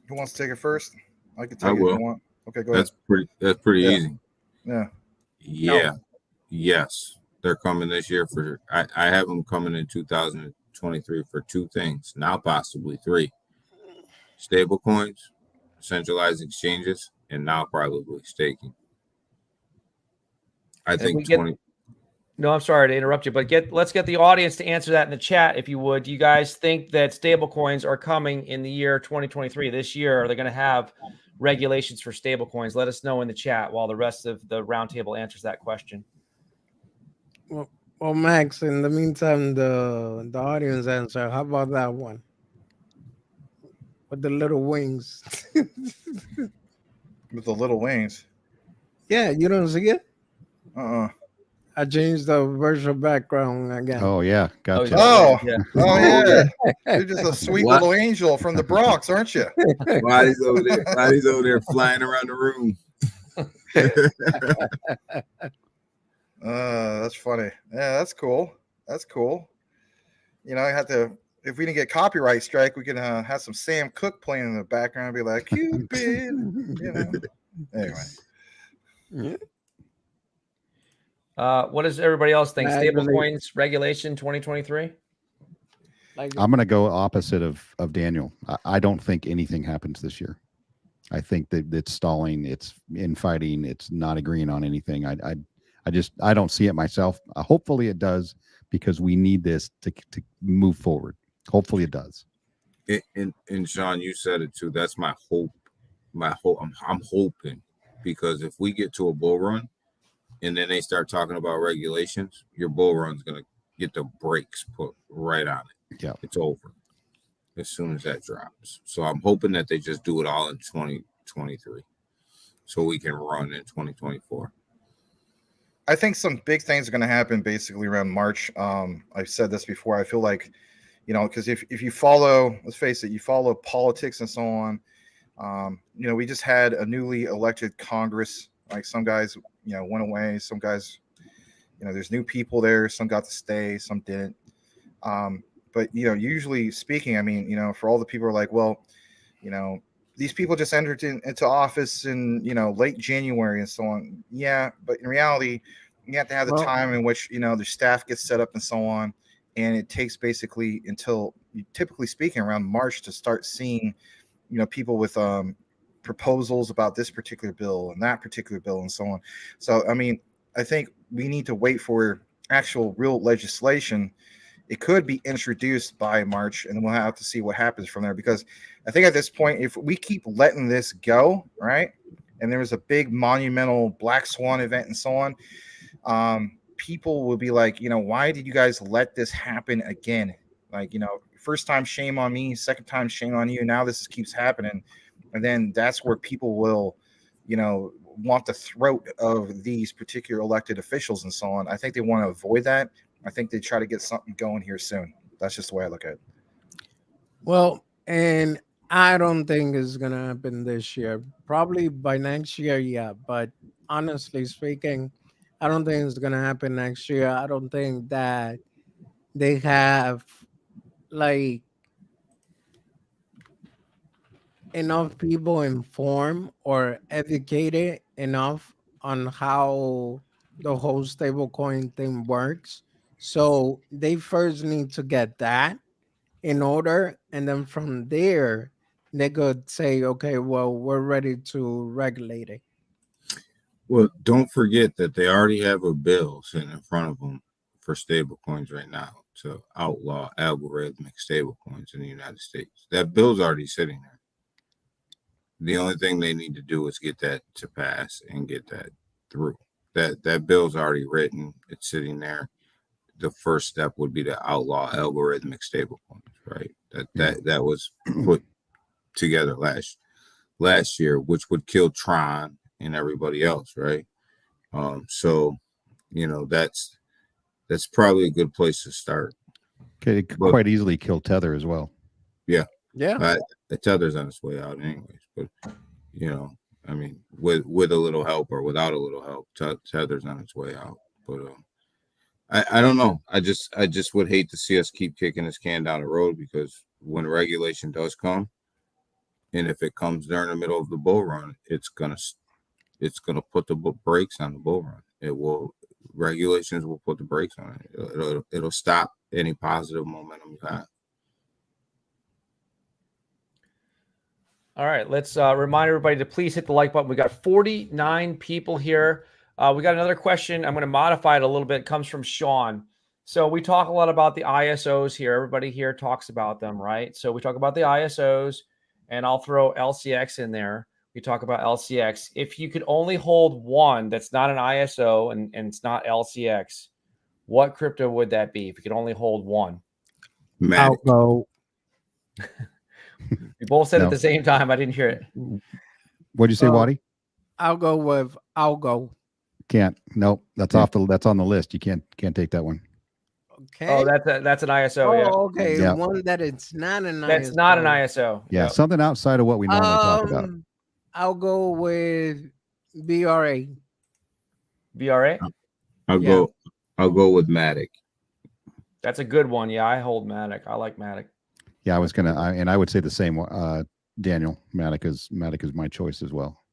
Who wants to take it first? I can take I it will. if you want. Okay, go ahead. That's pretty easy. Yeah. Yeah. Yes. They're coming this year I have them coming in 2023 for two things, now possibly three. Stable coins, centralized exchanges, and now probably staking. I think No, I'm sorry to interrupt you, but let's get the audience to answer that in the chat, if you would. Do you guys think that stable coins are coming in the year 2023? This year, are they going to have regulations for stable coins? Let us know in the chat while the rest of the roundtable answers that question. Well, Max, in the meantime, the audience answer. How about that one? With the little wings. With the little wings. Yeah, you don't see it? I changed the virtual background again. Oh yeah, gotcha. Oh, yeah. Yeah. You're just a sweet little angel from the Bronx, aren't you? Body's over there flying around the room. That's funny. Yeah, that's cool. That's cool. I have to. If we didn't get copyright strike, we could have some Sam Cooke playing in the background and be like, Cupid. Anyway. Yeah. What does everybody else think? Stablecoins regulation 2023? I'm going to go opposite of Daniel. I don't think anything happens this year. I think that it's stalling. It's infighting. It's not agreeing on anything. I don't see it myself. Hopefully it does, because we need this to move forward. Hopefully it does. And Sean, you said it too. That's my hope. I'm hoping, because if we get to a bull run and then they start talking about regulations, your bull run's going to get the brakes put right on it. Yeah. It's over as soon as that drops. So I'm hoping that they just do it all in 2023 so we can run in 2024. I think some big things are going to happen basically around March. I've said this before. I feel like, because if you follow, let's face it, you follow politics and so on. We just had a newly elected Congress. Like, some guys, went away. Some guys, there's new people there. Some got to stay, some didn't. But usually speaking, I mean, for all the people who are like, well, these people just entered into office in, late January and so on. Yeah, but in reality, you have to have the time in which, their staff gets set up and so on. And it takes basically until, typically speaking, around March to start seeing, people with proposals about this particular bill and that particular bill and so on. So, I mean, I think we need to wait for actual real legislation. It could be introduced by March, and we'll have to see what happens from there. Because I think at this point, if we keep letting this go, right, and there was a big monumental black swan event and so on, people will be like, why did you guys let this happen again? Like, first time, shame on me. Second time, shame on you. Now this keeps happening. And then that's where people will, want the throat of these particular elected officials and so on. I think they want to avoid that. I think they try to get something going here soon. That's just the way I look at it. Well, And I don't think it's gonna happen this year. Probably by next year, yeah. But honestly speaking, I don't think it's gonna happen next year. I don't think that they have like enough people informed or educated enough on how the whole stablecoin thing works. So they first need to get that in order, and then from there they could say, okay, well, we're ready to regulate it. Well, don't forget that they already have a bill sitting in front of them for stable coins right now to outlaw algorithmic stable coins in the United States. That bill's already sitting there. The only thing they need to do is get that to pass and get that through. That bill's already written. It's sitting there. The first step would be to outlaw algorithmic stablecoins, right? That was put together last year, which would kill Tron and everybody else, right? So that's probably a good place to start. Okay, it could quite easily kill Tether as well. Yeah. Yeah. The Tether's on its way out anyways, but I mean, with a little help or without a little help, Tether's on its way out. But I don't know. I just would hate to see us keep kicking this can down the road, because when regulation does come, and if it comes during the middle of the bull run, it's gonna put the brakes on the bull run. Regulations will put the brakes on it. It'll stop any positive momentum you have. All right, let's remind everybody to please hit the like button. We got 49 people here. We got another question. I'm going to modify it a little bit. It comes from Sean. So we talk a lot about the ISOs here. Everybody here talks about them, right? So we talk about the ISOs, and I'll throw LCX in there. We talk about LCX. If you could only hold one that's not an ISO and it's not LCX, what crypto would that be if you could only hold one? Algo. We both said it at the same time. I didn't hear it. What'd you say, Waddy? I'll go with Algo. Can't. Nope. That's that's on the list. You can't take that one. Okay. Oh, that's an ISO. Yeah. Okay. Yeah. One that it's not an ISO. That's not an ISO. Yeah, something outside of what we normally talk about. I'll go with BRA. BRA? I'll go with Matic. That's a good one. Yeah, I hold Matic. I like Matic. Yeah, I would say the same. Daniel, Matic is my choice as well.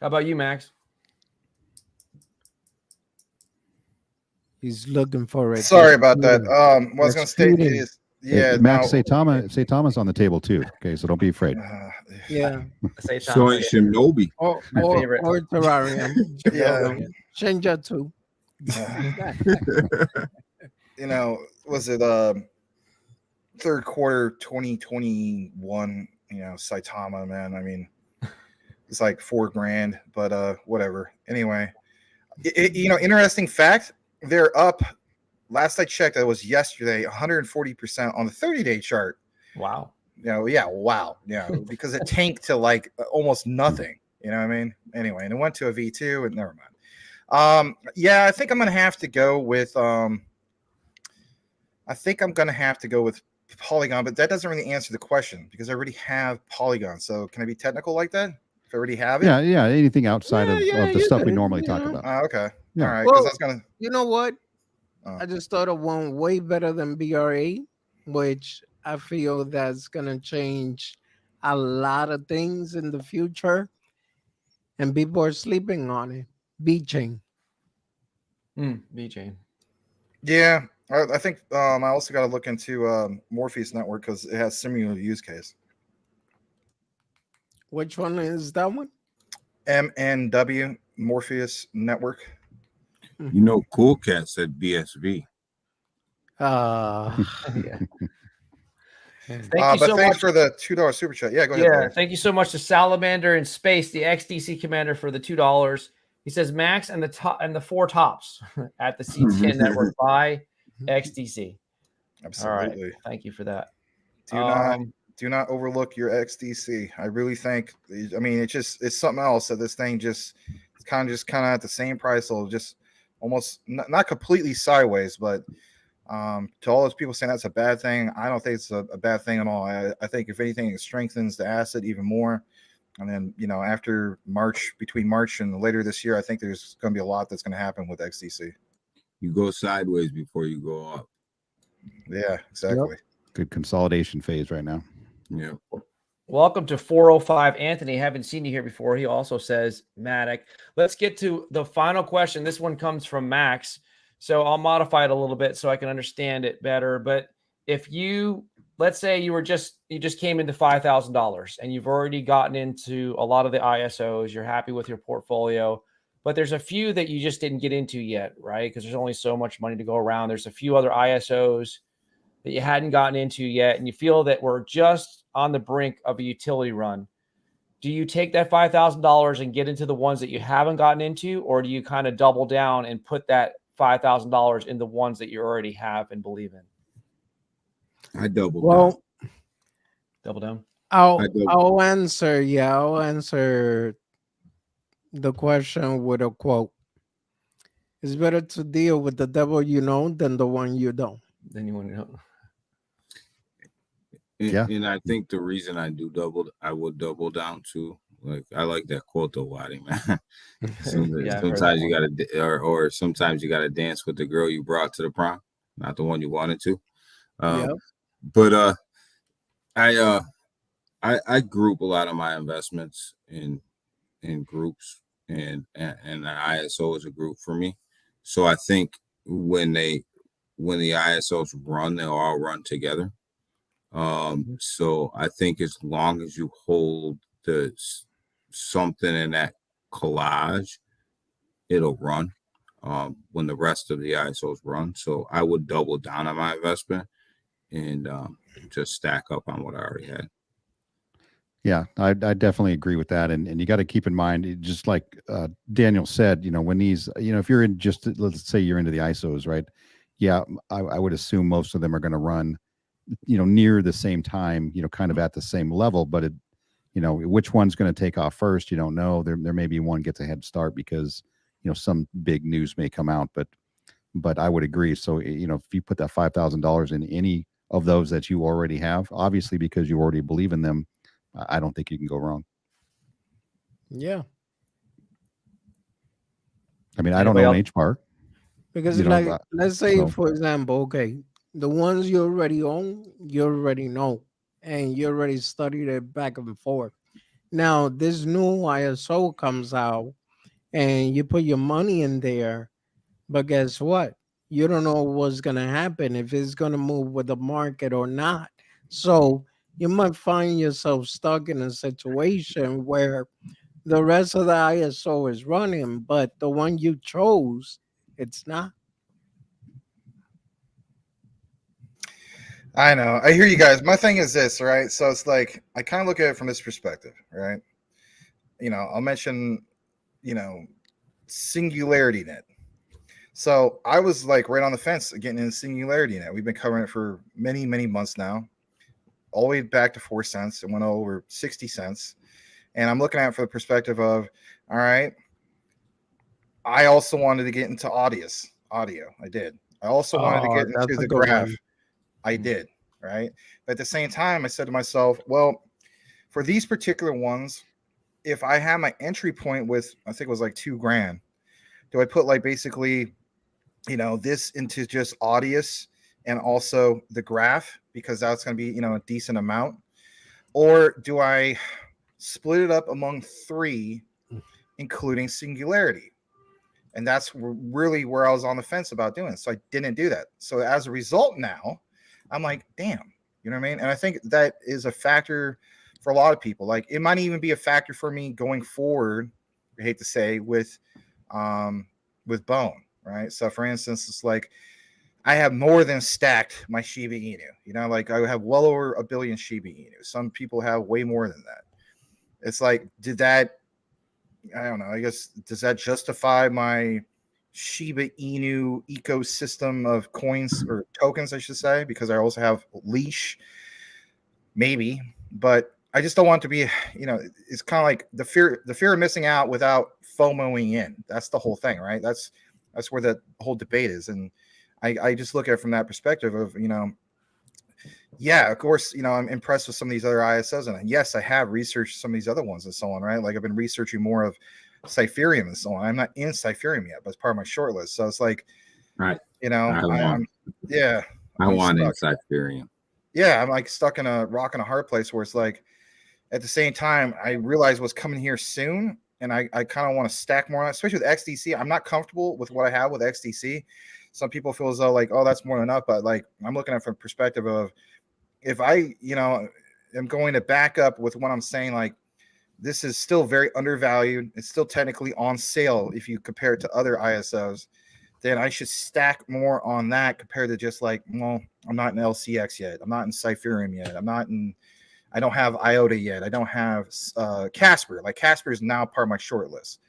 How about you, Max? He's looking for it. Sorry about that. What I was going to state is, yeah, Max, say Thomas on the table too. Okay, so don't be afraid. Yeah. Say So is Shinobi. Or Terrarium. Yeah. Shinja too. Was it third quarter 2021? Saitama, man. I mean, it's like $4,000, but whatever. Anyway, interesting fact. They're up. Last I checked, that was yesterday, 140% on the 30-day chart. Wow. Wow. Yeah, because it tanked to like almost nothing. You know what I mean? Anyway, and it went to a V2, and never mind. I think I'm gonna have to go with Polygon, but that doesn't really answer the question because I already have Polygon. So can I be technical like that? If I already have it? Yeah. Anything outside of the stuff we normally talk about. Okay. Yeah. All right. Well, I was gonna. You know what? I just thought of one way better than BRA, which I feel that's gonna change a lot of things in the future, and people are sleeping on it. B-Chain. B-Chain. Yeah, I think I also got to look into Morpheus Network because it has similar use case. Which one is that one? MNW, Morpheus Network. Cool Cat said BSV. Yeah. Thanks for the $2 super chat. Yeah, go ahead. Yeah, thank you so much to Salamander in Space, the XDC commander, for the $2. He says Max and the four tops at the CTN network by XDC. Absolutely. All right. Thank you for that. Do not overlook your XDC. I really think. I mean, it's something else that this thing just kind of at the same price, so just almost not completely sideways, but To all those people saying that's a bad thing, I don't think it's a bad thing at all. I think if anything, it strengthens the asset even more. And then, after March, between March and later this year, I think there's going to be a lot that's going to happen with XDC. You go sideways before you go up. Yeah, exactly. Yep. Good consolidation phase right now. Yeah. Welcome to 405, Anthony. Haven't seen you here before. He also says, Matic. Let's get to the final question. This one comes from Max. So I'll modify it a little bit so I can understand it better. But if let's say you just came into $5,000 and you've already gotten into a lot of the ISOs, you're happy with your portfolio, but there's a few that you just didn't get into yet, right? Because there's only so much money to go around. There's a few other ISOs that you hadn't gotten into yet, and you feel that we're just on the brink of a utility run. Do you take that $5,000 and get into the ones that you haven't gotten into, or do you kind of double down and put that $5,000 in the ones that you already have and believe in? I double down. Double down. I'll answer the question with a quote. It's better to deal with the devil you know than the one you don't. Then you want to know. And I think the reason I would double down too. Like, I like that quote though, Waddy, man. Sometimes you gotta, or sometimes you gotta dance with the girl you brought to the prom, not the one you wanted to. But I group a lot of my investments in groups, and an ISO is a group for me. So I think when the ISOs run, they'll all run together. So I think as long as you hold something in that collage, it'll run when the rest of the ISOs run. So I would double down on my investment and just stack up on what I already had. Yeah, I definitely agree with that. And you got to keep in mind, just like Daniel said, when these, if you're in let's say you're into the ISOs, right? Yeah, I would assume most of them are going to run, near the same time, kind of at the same level, but which one's going to take off first, you don't know. There may be one gets a head start because, some big news may come out, but I would agree. So, if you put that $5,000 in any of those that you already have, obviously because you already believe in them, I don't think you can go wrong. Yeah. I mean, I don't know an HBAR. Because let's say, for example, okay, the ones you already own, you already know, and you already studied it back and forth. Now, this new ISO comes out, and you put your money in there, but guess what? You don't know what's going to happen, if it's going to move with the market or not. So you might find yourself stuck in a situation where the rest of the ISO is running, but the one you chose, it's not. I know. I hear you guys. My thing is this, right? So it's like, I kind of look at it from this perspective, right? I'll mention, Singularity Net. So I was like right on the fence getting in Singularity Net. We've been covering it for many, many months now, all the way back to 4 cents. It went over 60 cents. And I'm looking at it from the perspective of, all right, I also wanted to get into audio. I did. I also wanted to get into the graph. I did, right? But at the same time, I said to myself, well, for these particular ones, if I have my entry point with, I think it was like $2,000, do I put like basically, this into just Audius and also the graph, because that's going to be, a decent amount? Or do I split it up among 3, including Singularity? And that's really where I was on the fence about doing. So I didn't do that. So as a result now, I'm like, damn, you know what I mean? And I think that is a factor for a lot of people. Like, it might even be a factor for me going forward, I hate to say, with Bone, right? So for instance, it's like, I have more than stacked my Shiba Inu, like I have well over 1 billion Shiba Inu. Some people have way more than that. It's like, I don't know, I guess, does that justify my Shiba Inu ecosystem of coins or tokens, I should say, because I also have Leash? Maybe, but I just don't want to be, it's kind of like the fear of missing out without FOMOing in. That's the whole thing, right? That's where the whole debate is. And I just look at it from that perspective of, yeah, of course, I'm impressed with some of these other ISOs, and yes, I have researched some of these other ones and so on, right? Like I've been researching more of Cypherium and so on. I'm not in Cypherium yet, but it's part of my short list. So it's like, Right. I'm want stuck. Cypherium. Yeah, I'm like stuck in a rock and a hard place where it's like, at the same time, I realize what's coming here soon, and I kind of want to stack more on it, especially with XDC. I'm not comfortable with what I have with XDC. Some people feel as though like, oh, that's more than enough, but like I'm looking at it from a perspective of, if I, am going to back up with what I'm saying, like this is still very undervalued. It's still technically on sale if you compare it to other ISOs. Then I should stack more on that compared to just like, well, I'm not in LCX yet. I'm not in Cypherium yet. I don't have IOTA yet. I don't have Casper. Like Casper is now part of my short list.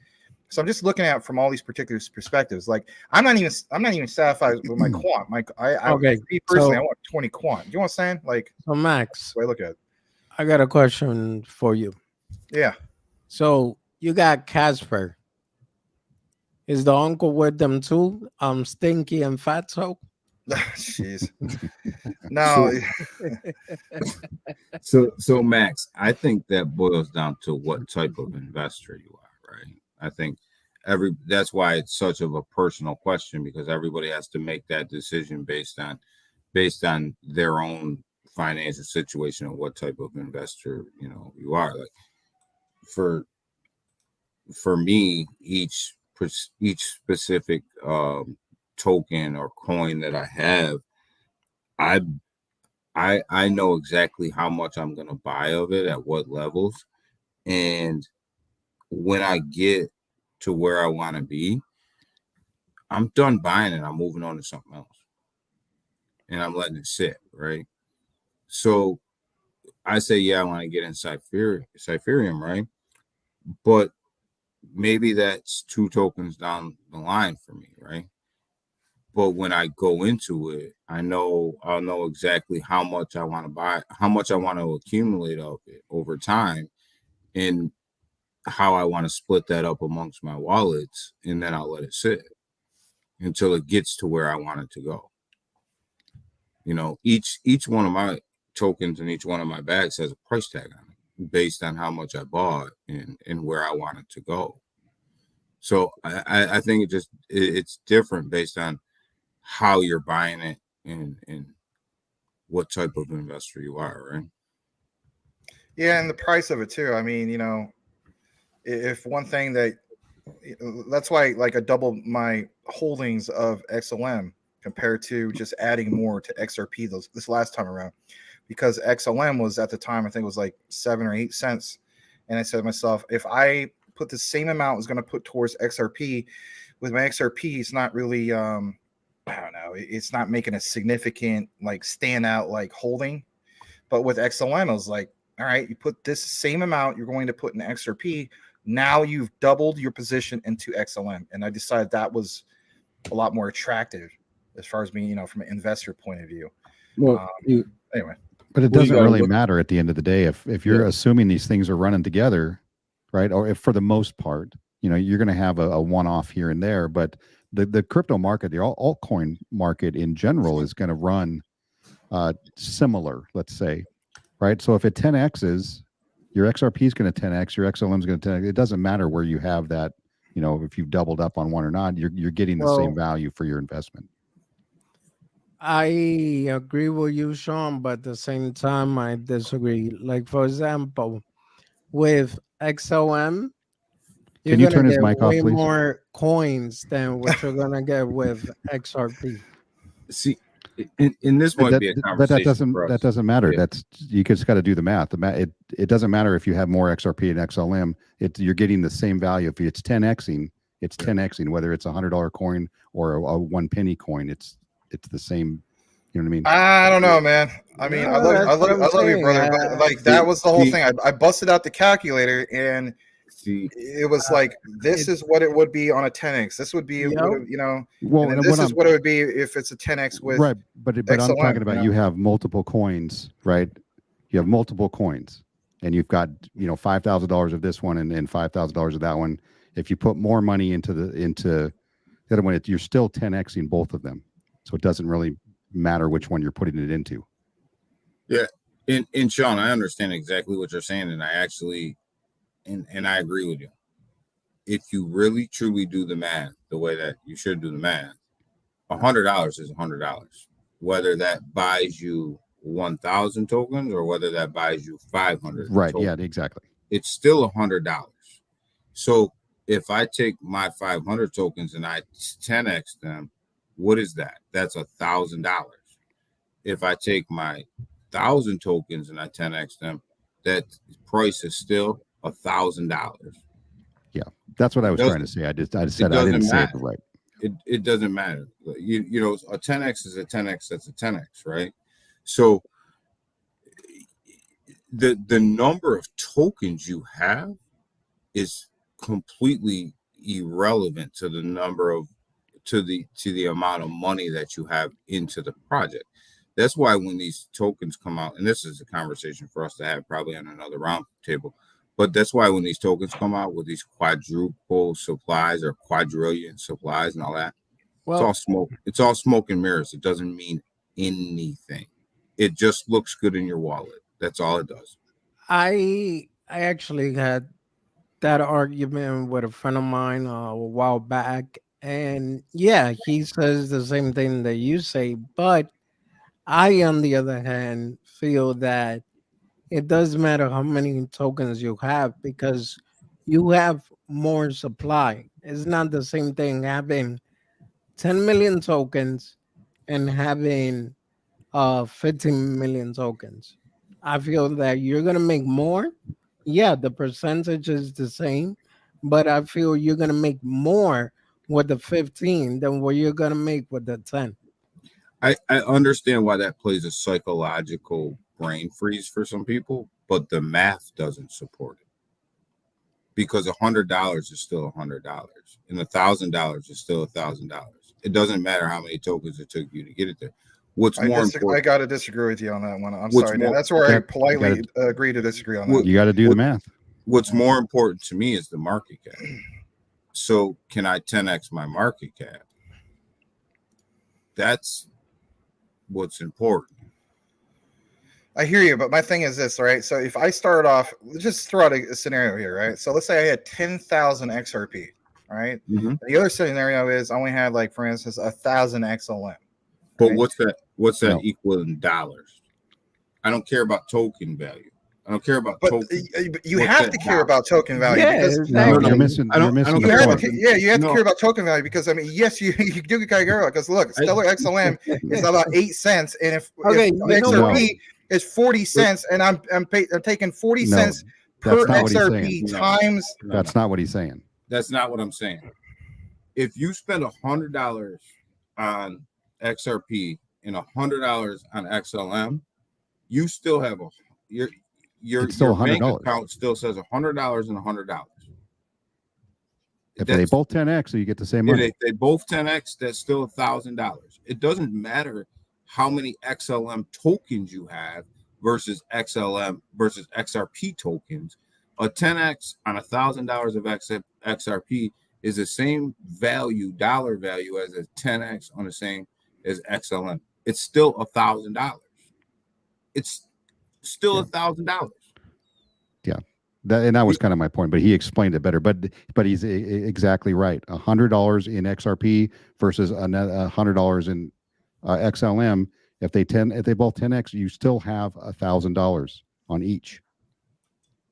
So I'm just looking at it from all these particular perspectives. Like I'm not even satisfied with my quant. Me personally, I want 20 quant. Do you know what I'm saying? Like, so Max, I look at it. I got a question for you. Yeah. So you got Casper. Is the uncle with them too? Stinky and Fatso? Jeez. No. So Max, I think that boils down to what type of investor you are, right? I think that's why it's such of a personal question, because everybody has to make that decision based on their own financial situation and what type of investor you are. Like for me, each specific token or coin that I have, I know exactly how much I'm going to buy of it at what levels, and when I get to where I want to be, I'm done buying it. I'm moving on to something else, and I'm letting it sit, right? So I say, yeah, I want to get in Cypherium, right? But maybe that's 2 tokens down the line for me, right? But when I go into it, I'll know exactly how much I want to buy, how much I want to accumulate of it over time, and how I want to split that up amongst my wallets, and then I'll let it sit until it gets to where I want it to go. Each one of my tokens and each one of my bags has a price tag on it based on how much I bought and where I want it to go. So I think it's different based on how you're buying it and what type of investor you are, right? Yeah, and the price of it too. I mean, if one thing that's why like I doubled my holdings of XLM compared to just adding more to XRP this last time around, because XLM was at the time, I think it was like 7 or 8 cents. And I said to myself, if I put the same amount I was going to put towards XRP, with my XRP, it's not really, I don't know, it's not making a significant like standout like holding. But with XLM, I was like, all right, you put this same amount you're going to put in XRP. Now you've doubled your position into XLM. And I decided that was a lot more attractive as far as me, from an investor point of view. Well, anyway. But it doesn't really matter at the end of the day. If you're assuming these things are running together, right? Or if for the most part, you're going to have a one-off here and there, but the crypto market, the altcoin market in general is going to run similar, let's say, right? So if it 10x's, your XRP is going to 10x, your XLM is going to 10x. It doesn't matter where you have that, if you've doubled up on one or not, you're getting the same value for your investment. I agree with you, Sean, but at the same time, I disagree. Like, for example, with XOM, can you turn his mic off, way please? more coins than what you're gonna get with XRP. See, in this might be a conversation. But that doesn't matter. Yeah. You just got to do the math. It doesn't matter if you have more XRP and XLM. You're getting the same value. If it's 10xing, it's 10xing. Whether it's $100 coin or a 1 penny coin, it's the same. You know what I mean? I don't know, man. I mean, I love you, brother. But like that was the whole thing. I busted out the calculator and it was like, this is what it would be on a 10x. This would be, well, and this is what it would be if it's a 10x with right. But XLM, I'm talking about you have multiple coins, right? You have multiple coins, and you've got $5,000 of this one and $5,000 of that one. If you put more money into the other one, you're still 10xing both of them. So it doesn't really matter which one you're putting it into. Yeah. And Sean, I understand exactly what you're saying. And I actually, and I agree with you. If you really truly do the math the way that you should do the math, $100 is $100. Whether that buys you 1,000 tokens or whether that buys you 500. Right. tokens, Yeah, exactly. it's still $100. So if I take my 500 tokens and I 10x them, what is that? That's $1,000. If I take my 1,000 tokens and I 10x them, that price is still $1,000. Yeah, that's what I was trying to say. I just said I didn't say it right. It doesn't matter. You know, a 10x is a 10x. That's a 10x, right? So the number of tokens you have is completely irrelevant to the number of to the amount of money that you have into the project. That's why when these tokens come out, and this is a conversation for us to have probably on another round table, but that's why when these tokens come out with these quadruple supplies or quadrillion supplies and all that, well, it's all smoke. It's all smoke and mirrors. It doesn't mean anything. It just looks good in your wallet. That's all it does. I actually had that argument with a friend of mine a while back, and yeah, he says the same thing that you say, but I, on the other hand, feel that it does matter how many tokens you have because you have more supply. It's not the same thing having 10 million tokens and having 15 million tokens. I feel that you're going to make more. Yeah, the percentage is the same, but I feel you're going to make more with the 15 than what you're going to make with the 10. I understand why that plays a psychological brain freeze for some people, but the math doesn't support it. Because $100 is still $100, and $1,000 is still $1,000. It doesn't matter how many tokens it took you to get it there. What's more important? I got to disagree with you on that one. I'm sorry, Dan. That's where I politely agree to disagree on that. You got to do the math. What's more important to me is the market cap. So can I 10x my market cap? That's what's important. I hear you, but my thing is this, right? So if I start off, let's just throw out a scenario here, right? So let's say I had 10,000 XRP, right? Mm-hmm. The other scenario is I only had, like, for instance, 1,000 XLM. But right? what's that equal in dollars? I don't care about token value. I don't care about token. You have to care about token value because you're missing. You have to care about token value because I mean, yes, you do gotta care because look, Stellar XLM is about 8 cents, and if XRP is 40 cents, and I'm taking 40 cents per XRP times. That's not what he's saying. That's not what I'm saying. If you spend $100 on XRP and $100 on XLM, you still have your bank account still says $100 and $100. If they both 10x, so you get the same money. If they both 10x, that's still $1,000. It doesn't matter how many XLM tokens you have versus XLM versus XRP tokens. A 10x on $1,000 of XRP is the same dollar value as a 10x on the same as XLM. It's still $1,000. It's still $1,000. Yeah, that was kind of my point, but he explained it better. But he's exactly right. $100 in XRP versus $100 in XLM. If they both 10x, you still have $1,000 on each.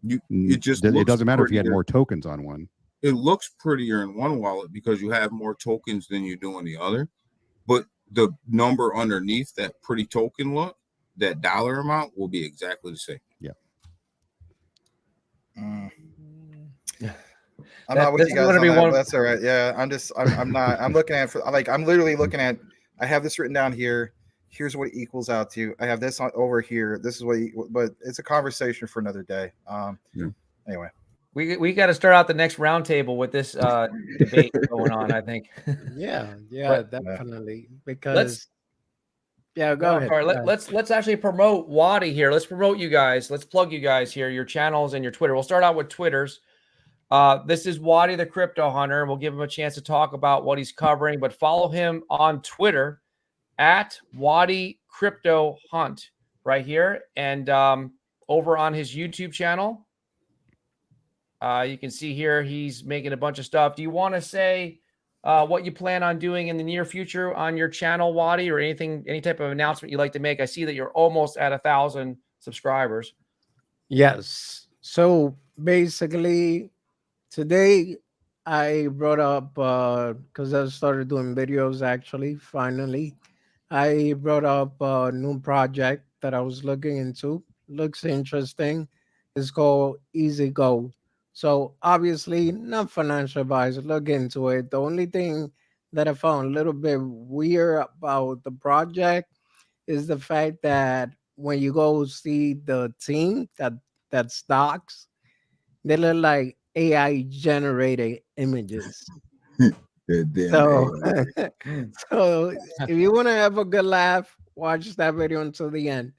It doesn't matter if you had more tokens on one. It looks prettier in one wallet because you have more tokens than you do in the other, but the number underneath that pretty token look, that dollar amount will be exactly the same. Yeah. I'm not with you guys on that, that's all right. Yeah, I'm not. I'm looking at I'm literally looking at. I have this written down here. Here's what it equals out to. I have this over here. This is what. But it's a conversation for another day. Anyway, we got to start out the next roundtable with this debate going on. I think. Yeah, definitely. Because. Yeah, go ahead. All right, let's actually promote Wadi here. Let's promote you guys. Let's plug you guys here, your channels and your Twitter. We'll start out with Twitter's. This is Wadi the Crypto Hunter. We'll give him a chance to talk about what he's covering, but follow him on Twitter at Wadi Crypto Hunt right here. And over on his YouTube channel, you can see here he's making a bunch of stuff. Do you want to say what you plan on doing in the near future on your channel, Wadi, or anything, any type of announcement you'd like to make? I see that you're almost at 1,000 subscribers. Yes. So basically, today I brought up because I started doing videos actually. Finally, I brought up a new project that I was looking into. Looks interesting. It's called Easy Go. So obviously, not financial advice. Look into it. The only thing that I found a little bit weird about the project is the fact that when you go see the team that stocks, they look like AI generated images. Good damn So, AI. so if you want to have a good laugh, watch that video until the end.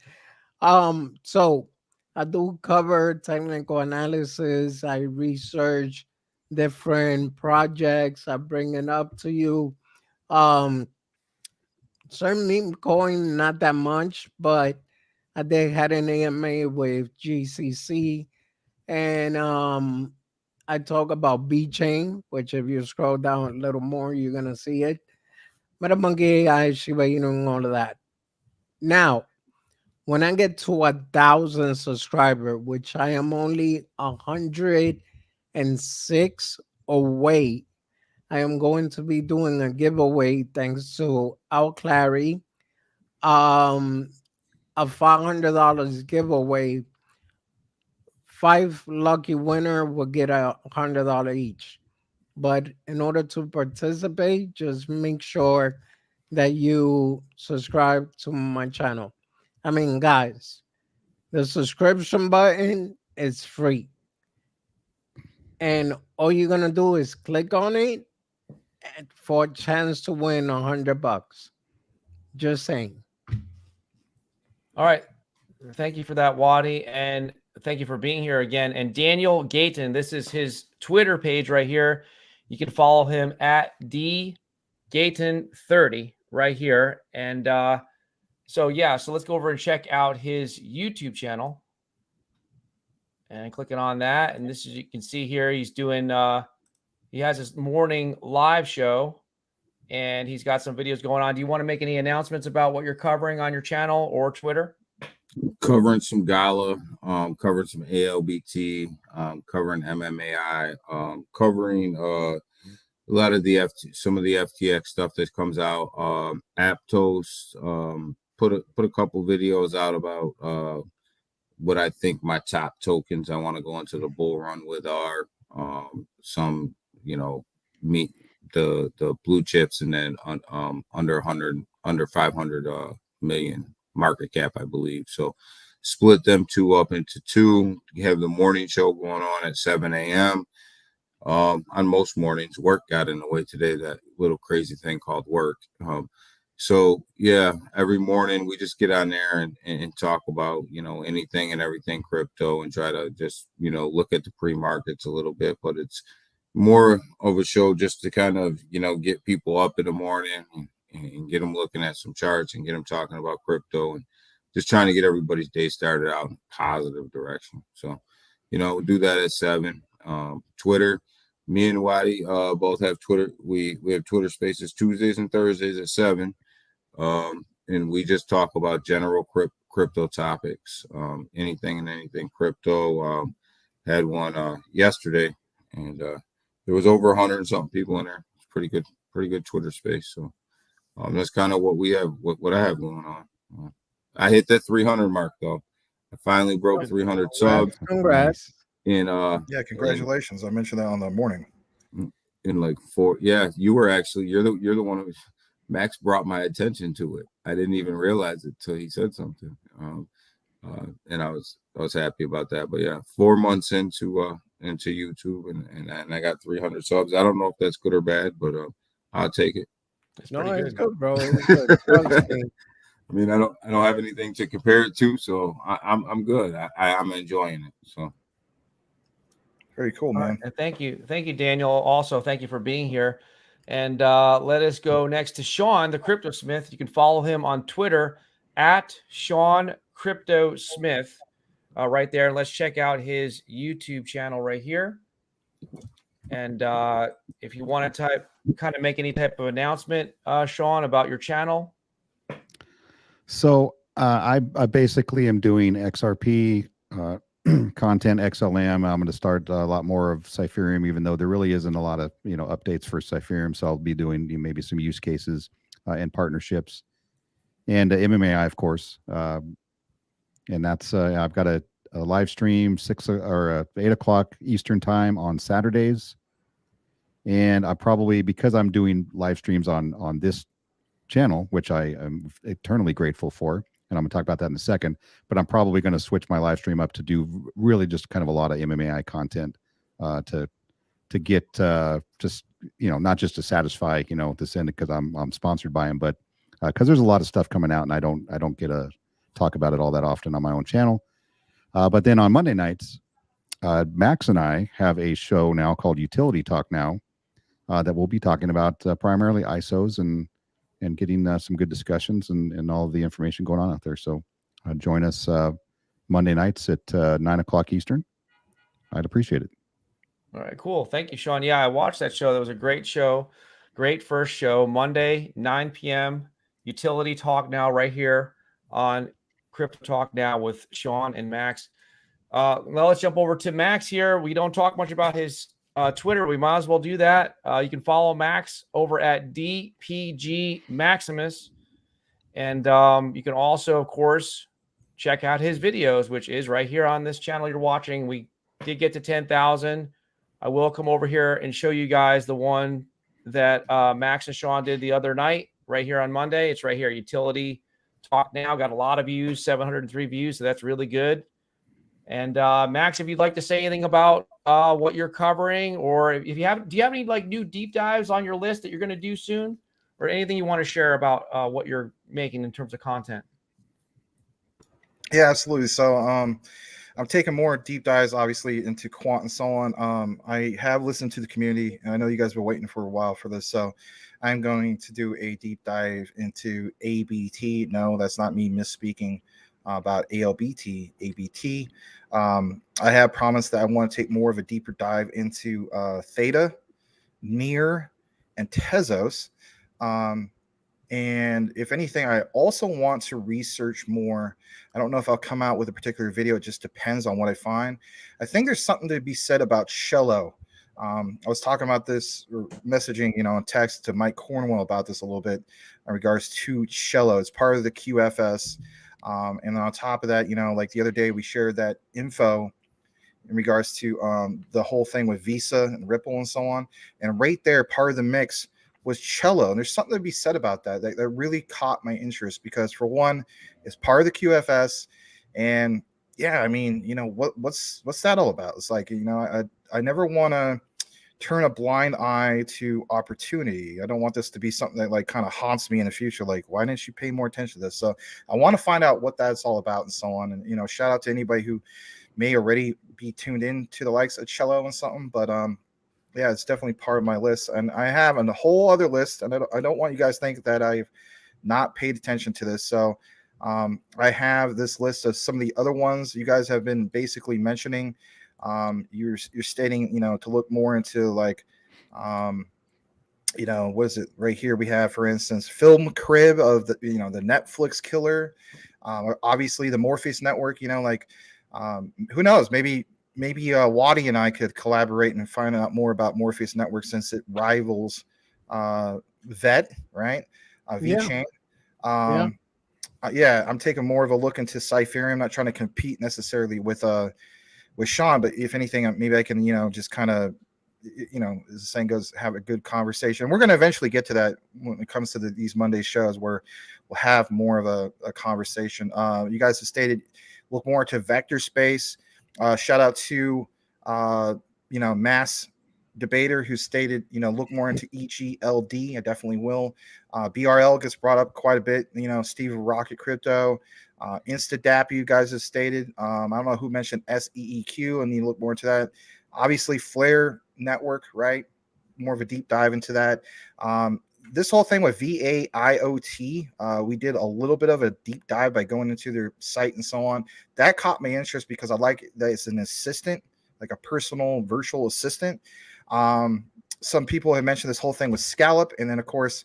So I do cover technical analysis. I research different projects. I bring it up to you. Um, certain meme coin, not that much, but I did had an AMA with GCC, and I talk about B chain, which if you scroll down a little more, you're gonna see it. But a monkey, I Shiba Inu, and all of that. Now, when I get to 1,000 subscriber, which I am only 106 away, I am going to be doing a giveaway thanks to Al Clary. Um, a $500 giveaway. 5 lucky winner will get $100 each. But in order to participate, just make sure that you subscribe to my channel. I mean, guys, the subscription button is free. And all you're gonna do is click on it for a chance to win $100. Just saying. All right. Thank you for that, Wadi. And thank you for being here again. And Daniel Gayton, this is his Twitter page right here. You can follow him at dgayton30 right here. And so let's go over and check out his YouTube channel. And clicking on that. And this is, you can see here, he's doing, he has his morning live show. And he's got some videos going on. Do you want to make any announcements about what you're covering on your channel or Twitter? Covering some Gala, covering some ALBT, covering MMAI, covering a lot of the some of the FTX stuff that comes out. Aptos, put a couple videos out about what I think my top tokens I want to go into the bull run with are. Some, meet the blue chips, and then under 500 million market cap, I believe. So split them two up into two. You have the morning show going on at 7 a.m. On most mornings. Work got in the way today, that little crazy thing called work. So yeah, every morning we just get on there and talk about, anything and everything crypto, and try to just, look at the pre-markets a little bit. But it's more of a show just to kind of, get people up in the morning and get them looking at some charts and get them talking about crypto, and just trying to get everybody's day started out in a positive direction. So, we'll do that at 7. Twitter, me and Wadi both have Twitter. We have Twitter Spaces Tuesdays and Thursdays at 7. And we just talk about general crypto topics, anything and anything crypto. Had one yesterday, and there was over 100 and something people in there. It's pretty good Twitter space. So that's kind of what we have, what I have going on. I hit that 300 mark though. I finally broke 300 subs. Congrats. And yeah, congratulations. I mentioned that on the morning. In like 4, yeah, you were actually, you're the one who, Max brought my attention to it. I didn't even realize it till he said something. And I was happy about that. But yeah, 4 months into YouTube, and I got 300 subs. I don't know if that's good or bad, but I'll take it. It's good, bro. It's good. Trust me. I mean, I don't have anything to compare it to, so I'm good. I'm enjoying it. So very cool, man. And thank you, Daniel. Also, thank you for being here. And let us go next to Sean, the Crypto Smith. You can follow him on Twitter at Sean Crypto Smith right there. Let's check out his YouTube channel right here. And if you want to kind of make any type of announcement, Sean, about your channel. So I basically am doing XRP content, XLM. I'm going to start a lot more of Cyphereum, even though there really isn't a lot of updates for Cyphereum. So I'll be doing maybe some use cases and partnerships, and MMAI, of course. And that's I've got a live stream 8 o'clock Eastern time on Saturdays, and I probably, because I'm doing live streams on this channel, which I am eternally grateful for, and I'm going to talk about that in a second, but I'm probably going to switch my live stream up to do really just kind of a lot of MMAI content to get just not just to satisfy this end, because I'm sponsored by him, but because there's a lot of stuff coming out and I don't get to talk about it all that often on my own channel. But then on Monday nights, Max and I have a show now called Utility Talk Now that we'll be talking about primarily ISOs and getting some good discussions and all of the information going on out there. So join us Monday nights at 9 o'clock Eastern. I'd appreciate it. All right, cool. Thank you, Sean. Yeah, I watched that show. That was a great show. Great first show. Monday, 9 p.m. Utility Talk Now right here on Crypto Talk Now with Sean and Max. Now let's jump over to Max here. We don't talk much about his Twitter. We might as well do that. You can follow Max over at DPGmaximus. And you can also, of course, check out his videos, which is right here on this channel you're watching. We did get to 10,000. I will come over here and show you guys the one that Max and Sean did the other night right here on Monday. It's right here, Utility Talk Now. Got a lot of views, 703 views, so that's really good. And Max, if you'd like to say anything about what you're covering, or if you have, do you have any like new deep dives on your list that you're going to do soon, or anything you want to share about what you're making in terms of content? Yeah, absolutely. So I'm taking more deep dives, obviously, into quant and so on. I have listened to the community, and I know you guys have been waiting for a while for this. So I'm going to do a deep dive into ABT. No, that's not me misspeaking about ALBT, ABT. I have promised that I want to take more of a deeper dive into Theta, NEAR, and Tezos. And if anything, I also want to research more. I don't know if I'll come out with a particular video. It just depends on what I find. I think there's something to be said about Shello. I was talking about this, or messaging, in text to Mike Cornwell about this a little bit in regards to Shello. It's part of the QFS. And then on top of that, like the other day, we shared that info in regards to the whole thing with Visa and Ripple and so on. And right there, part of the mix was Cello. And there's something to be said about that. That really caught my interest because, for one, it's part of the QFS. And yeah, I mean, what's that all about? It's like, I never want to turn a blind eye to opportunity. I don't want this to be something that like kind of haunts me in the future. Like, why didn't you pay more attention to this? So I want to find out what that's all about and so on. And, shout out to anybody who may already be tuned in to the likes of Cello and something, but yeah, it's definitely part of my list. And I have a whole other list, and I don't want you guys to think that I've not paid attention to this. So I have this list of some of the other ones you guys have been basically mentioning. You're stating, to look more into like, what is it right here? We have, for instance, Film Crib of the, the Netflix killer. Obviously the Morpheus network, who knows, maybe Waddy and I could collaborate and find out more about Morpheus Network since it rivals VET, right? VeChain. Yeah, I'm taking more of a look into Cyphereum. I'm not trying to compete necessarily with Sean, but if anything, maybe I can, just kind of, as the saying goes, have a good conversation. We're going to eventually get to that when it comes to these Monday shows where we'll have more of a conversation. You guys have stated look more into vector space. Shout out to Mass Debater who stated look more into EGLD. I definitely will. BRL gets brought up quite a bit. Steve of Rocket Crypto, InstaDAP. You guys have stated. I don't know who mentioned SEEQ. I need to look more into that. Obviously, Flare Network, right? more of a deep dive into that. This whole thing with VAIOT, we did a little bit of a deep dive by going into their site and so on. That caught my interest because I like that it's an assistant, like a personal virtual assistant. Some people have mentioned this whole thing with Scallop, and then of course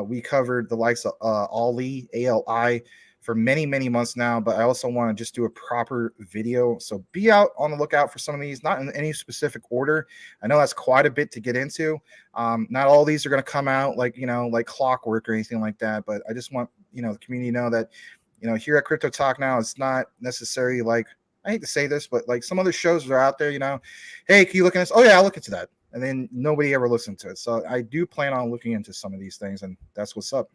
we covered the likes of ALI for many months now, but I also want to just do a proper video. So be out on the lookout for some of these, not in any specific order. I know that's quite a bit to get into. Not all these are going to come out like, like clockwork or anything like that, but I just want, the community to know that, here at Crypto Talk Now, it's not necessarily like, I hate to say this, but like some other shows are out there, hey, can you look at this? Oh yeah, I'll look into that. And then nobody ever listened to it. So I do plan on looking into some of these things, and that's what's up.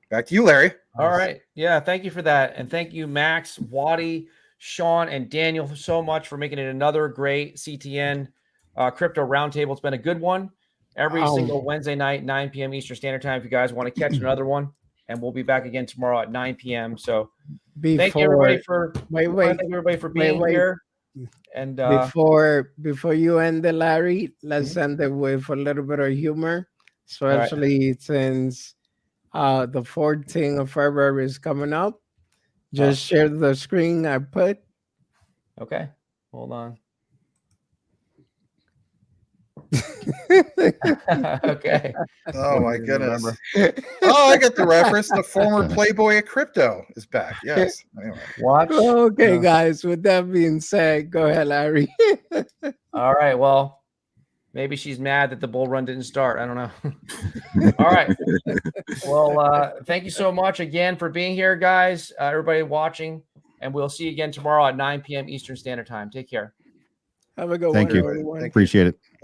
Back to you, Larry. All right. Yeah, thank you for that. And thank you, Max, Waddy, Sean, and Daniel so much for making it another great CTN Crypto Roundtable. It's been a good one. Every single Wednesday night, 9 p.m. Eastern Standard Time, if you guys want to catch another one. And we'll be back again tomorrow at 9 p.m. So thank you, everybody, for being here. And before you end it, Larry, let's end it with a little bit of humor, especially since the 14th of February is coming up. Just share the screen I put. Okay, hold on. Okay. Oh my goodness. Oh, I get the reference. The former Playboy of crypto is back. Yes. Anyway. Watch. Okay, guys. With that being said, go ahead, Larry. All right. Well, maybe she's mad that the bull run didn't start. I don't know. All right. Well, thank you so much again for being here, guys. Everybody watching, and we'll see you again tomorrow at 9 p.m. Eastern Standard Time. Take care. Have a good one. Thank you. Everyone. Appreciate it.